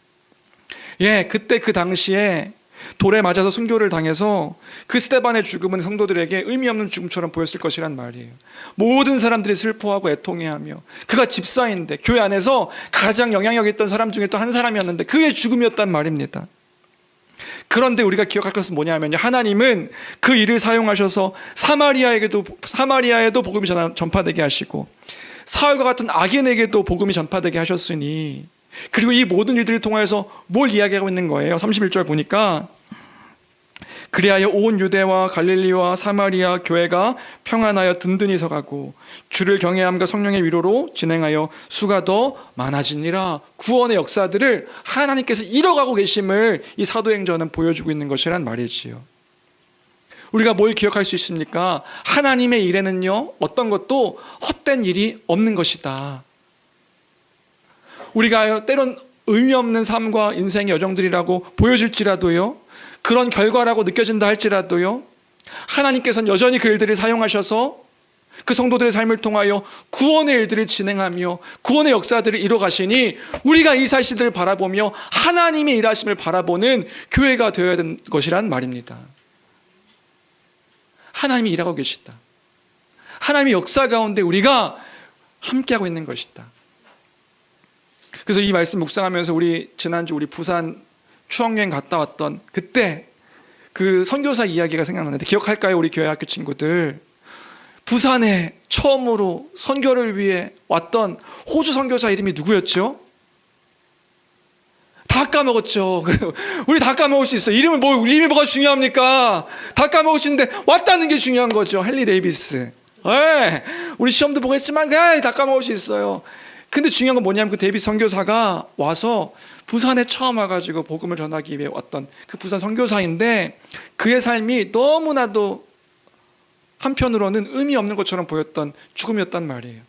Speaker 2: 그때 그 당시에 돌에 맞아서 순교를 당해서 그 스데반의 죽음은 성도들에게 의미 없는 죽음처럼 보였을 것이란 말이에요. 모든 사람들이 슬퍼하고 애통해하며 그가 집사인데 교회 안에서 가장 영향력 있던 사람 중에 또 한 사람이었는데 그의 죽음이었단 말입니다. 그런데 우리가 기억할 것은 뭐냐면요, 하나님은 그 일을 사용하셔서 사마리아에도 복음이 전파되게 하시고 사울과 같은 악인에게도 복음이 전파되게 하셨으니, 그리고 이 모든 일들을 통해서 뭘 이야기하고 있는 거예요? 31절 보니까 그리하여 온 유대와 갈릴리와 사마리아 교회가 평안하여 든든히 서가고 주를 경외함과 성령의 위로로 진행하여 수가 더 많아지니라. 구원의 역사들을 하나님께서 이뤄가고 계심을 이 사도행전은 보여주고 있는 것이란 말이지요. 우리가 뭘 기억할 수 있습니까? 하나님의 일에는요, 어떤 것도 헛된 일이 없는 것이다. 우리가 때론 의미 없는 삶과 인생의 여정들이라고 보여질지라도요, 그런 결과라고 느껴진다 할지라도요, 하나님께서는 여전히 그 일들을 사용하셔서 그 성도들의 삶을 통하여 구원의 일들을 진행하며 구원의 역사들을 이뤄가시니 우리가 이 사실들을 바라보며 하나님의 일하심을 바라보는 교회가 되어야 되는 것이란 말입니다. 하나님이 일하고 계시다. 하나님의 역사 가운데 우리가 함께하고 있는 것이다. 그래서 이 말씀 묵상하면서 지난주 우리 부산 추억여행 갔다 왔던 그때 그 선교사 이야기가 생각나는데 기억할까요? 우리 교회 학교 친구들, 부산에 처음으로 선교를 위해 왔던 호주 선교사 이름이 누구였죠? 다 까먹었죠. 우리 다 까먹을 수 있어요. 이름이 뭐가 중요합니까? 다 까먹을 수 있는데 왔다는 게 중요한 거죠. 헨리 데이비스. 우리 시험도 보고 했지만 다 까먹을 수 있어요. 근데 중요한 건 뭐냐면 그 데이빗 선교사가 와서 부산에 처음 와가지고 복음을 전하기 위해 왔던 그 부산 선교사인데 그의 삶이 너무나도 한편으로는 의미 없는 것처럼 보였던 죽음이었단 말이에요.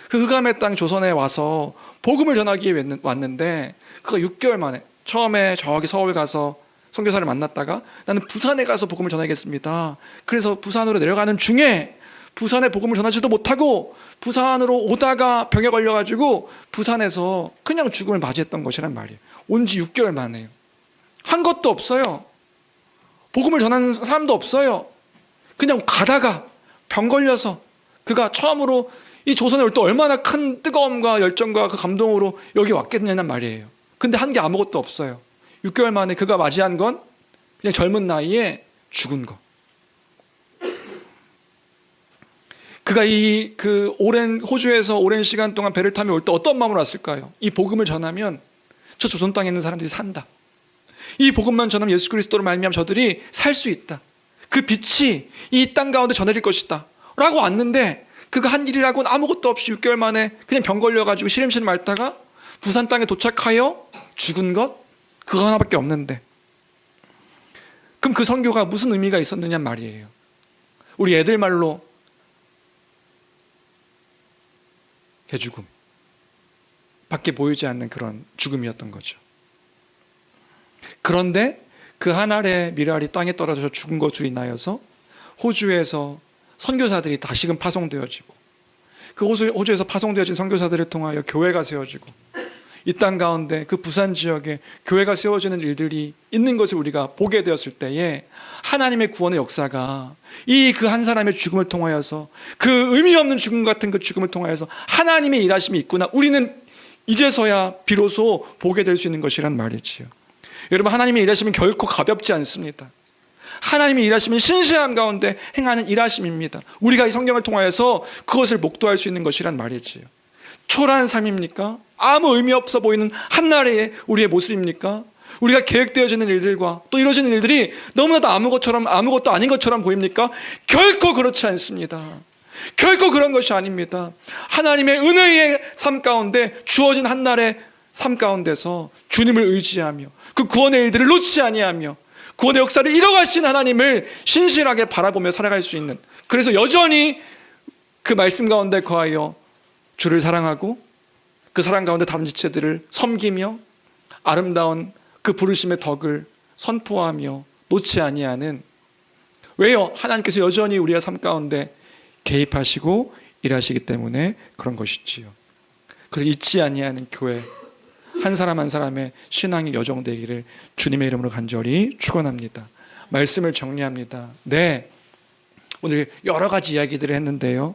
Speaker 2: 그 흑암의 땅 조선에 와서 복음을 전하기 위해 왔는데 그가 6개월 만에 처음에 저기 서울 가서 선교사를 만났다가 나는 부산에 가서 복음을 전하겠습니다. 그래서 부산으로 내려가는 중에 부산에 복음을 전하지도 못하고 부산으로 오다가 병에 걸려가지고 부산에서 그냥 죽음을 맞이했던 것이란 말이에요. 온 지 6개월 만에요. 한 것도 없어요. 복음을 전하는 사람도 없어요. 그냥 가다가 병 걸려서 그가 처음으로 이 조선에 올 때 얼마나 큰 뜨거움과 열정과 그 감동으로 여기 왔겠냐는 말이에요. 근데 한 게 아무것도 없어요. 6개월 만에 그가 맞이한 건 그냥 젊은 나이에 죽은 거. 그가 그 오랜 호주에서 오랜 시간 동안 배를 타며 올 때 어떤 마음으로 왔을까요? 이 복음을 전하면 저 조선 땅에 있는 사람들이 산다. 이 복음만 전하면 예수 그리스도로 말미암아 저들이 살 수 있다. 그 빛이 이 땅 가운데 전해질 것이다. 라고 왔는데 그가 한 일이라고는 아무것도 없이 6개월 만에 그냥 병 걸려가지고 시름시름 앓다가 부산 땅에 도착하여 죽은 것? 그거 하나밖에 없는데. 그럼 그 선교가 무슨 의미가 있었느냐 말이에요. 우리 애들 말로 개죽음. 밖에 보이지 않는 그런 죽음이었던 거죠. 그런데 그 한 알의 밀알이 땅에 떨어져서 죽은 것으로 인하여서 호주에서 선교사들이 다시금 파송되어지고 그 호주에서 파송되어진 선교사들을 통하여 교회가 세워지고 이 땅 가운데 그 부산 지역에 교회가 세워지는 일들이 있는 것을 우리가 보게 되었을 때에 하나님의 구원의 역사가 이 그 한 사람의 죽음을 통하여서 그 의미 없는 죽음 같은 그 죽음을 통하여서 하나님의 일하심이 있구나. 우리는 이제서야 비로소 보게 될 수 있는 것이란 말이지요. 여러분, 하나님의 일하심은 결코 가볍지 않습니다. 하나님의 일하심은 신실함 가운데 행하는 일하심입니다. 우리가 이 성경을 통하여서 그것을 목도할 수 있는 것이란 말이지요. 초라한 삶입니까? 아무 의미 없어 보이는 한날의 우리의 모습입니까? 우리가 계획되어지는 일들과 또 이루어지는 일들이 너무나도 아무것도 아닌 것처럼 보입니까? 결코 그렇지 않습니다. 결코 그런 것이 아닙니다. 하나님의 은혜의 삶 가운데 주어진 한날의 삶 가운데서 주님을 의지하며 그 구원의 일들을 놓지 아니하며 구원의 역사를 이뤄가신 하나님을 신실하게 바라보며 살아갈 수 있는, 그래서 여전히 그 말씀 가운데 거하여 주를 사랑하고 그 사랑 가운데 다른 지체들을 섬기며 아름다운 그 부르심의 덕을 선포하며 놓지 아니하는, 왜요? 하나님께서 여전히 우리의 삶 가운데 개입하시고 일하시기 때문에 그런 것이지요. 그래서 잊지 아니하는 교회, 한 사람 한 사람의 신앙이 여정되기를 주님의 이름으로 간절히 축원합니다. 말씀을 정리합니다. 네, 오늘 여러 가지 이야기들을 했는데요,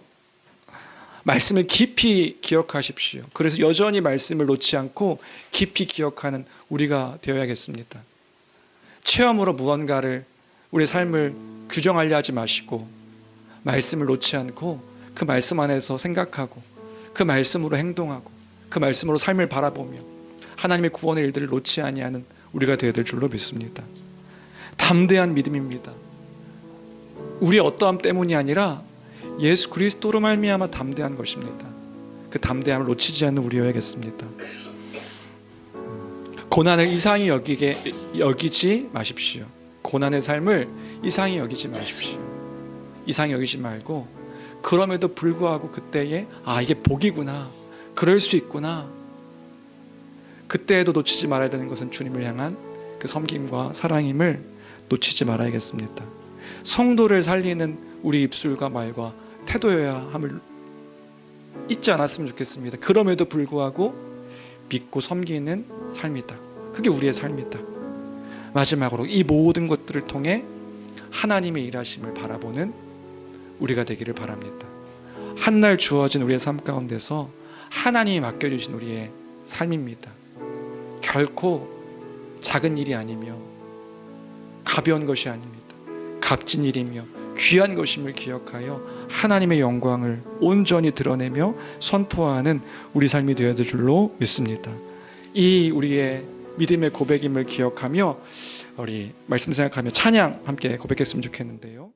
Speaker 2: 말씀을 깊이 기억하십시오. 그래서 여전히 말씀을 놓지 않고 깊이 기억하는 우리가 되어야겠습니다. 체험으로 무언가를 우리의 삶을 규정하려 하지 마시고 말씀을 놓지 않고 그 말씀 안에서 생각하고 그 말씀으로 행동하고 그 말씀으로 삶을 바라보며 하나님의 구원의 일들을 놓지 아니하는 우리가 되어야 될 줄로 믿습니다. 담대한 믿음입니다. 우리의 어떠함 때문이 아니라 예수 그리스도로 말미암아 담대한 것입니다. 그 담대함을 놓치지 않는 우리여야겠습니다. 고난을 이상히 여기지 마십시오. 고난의 삶을 이상히 여기지 마십시오. 이상히 여기지 말고, 그럼에도 불구하고 그때에 이게 복이구나, 그럴 수 있구나, 그때에도 놓치지 말아야 되는 것은 주님을 향한 그 섬김과 사랑임을 놓치지 말아야겠습니다. 성도를 살리는 우리 입술과 말과 태도여야 함을 잊지 않았으면 좋겠습니다. 그럼에도 불구하고 믿고 섬기는 삶이다. 그게 우리의 삶이다. 마지막으로 이 모든 것들을 통해 하나님의 일하심을 바라보는 우리가 되기를 바랍니다. 한날 주어진 우리의 삶 가운데서 하나님이 맡겨주신 우리의 삶입니다. 결코 작은 일이 아니며 가벼운 것이 아닙니다. 값진 일이며 귀한 것임을 기억하여 하나님의 영광을 온전히 드러내며 선포하는 우리 삶이 되어야 될 줄로 믿습니다. 이 우리의 믿음의 고백임을 기억하며 우리 말씀 생각하며 찬양 함께 고백했으면 좋겠는데요.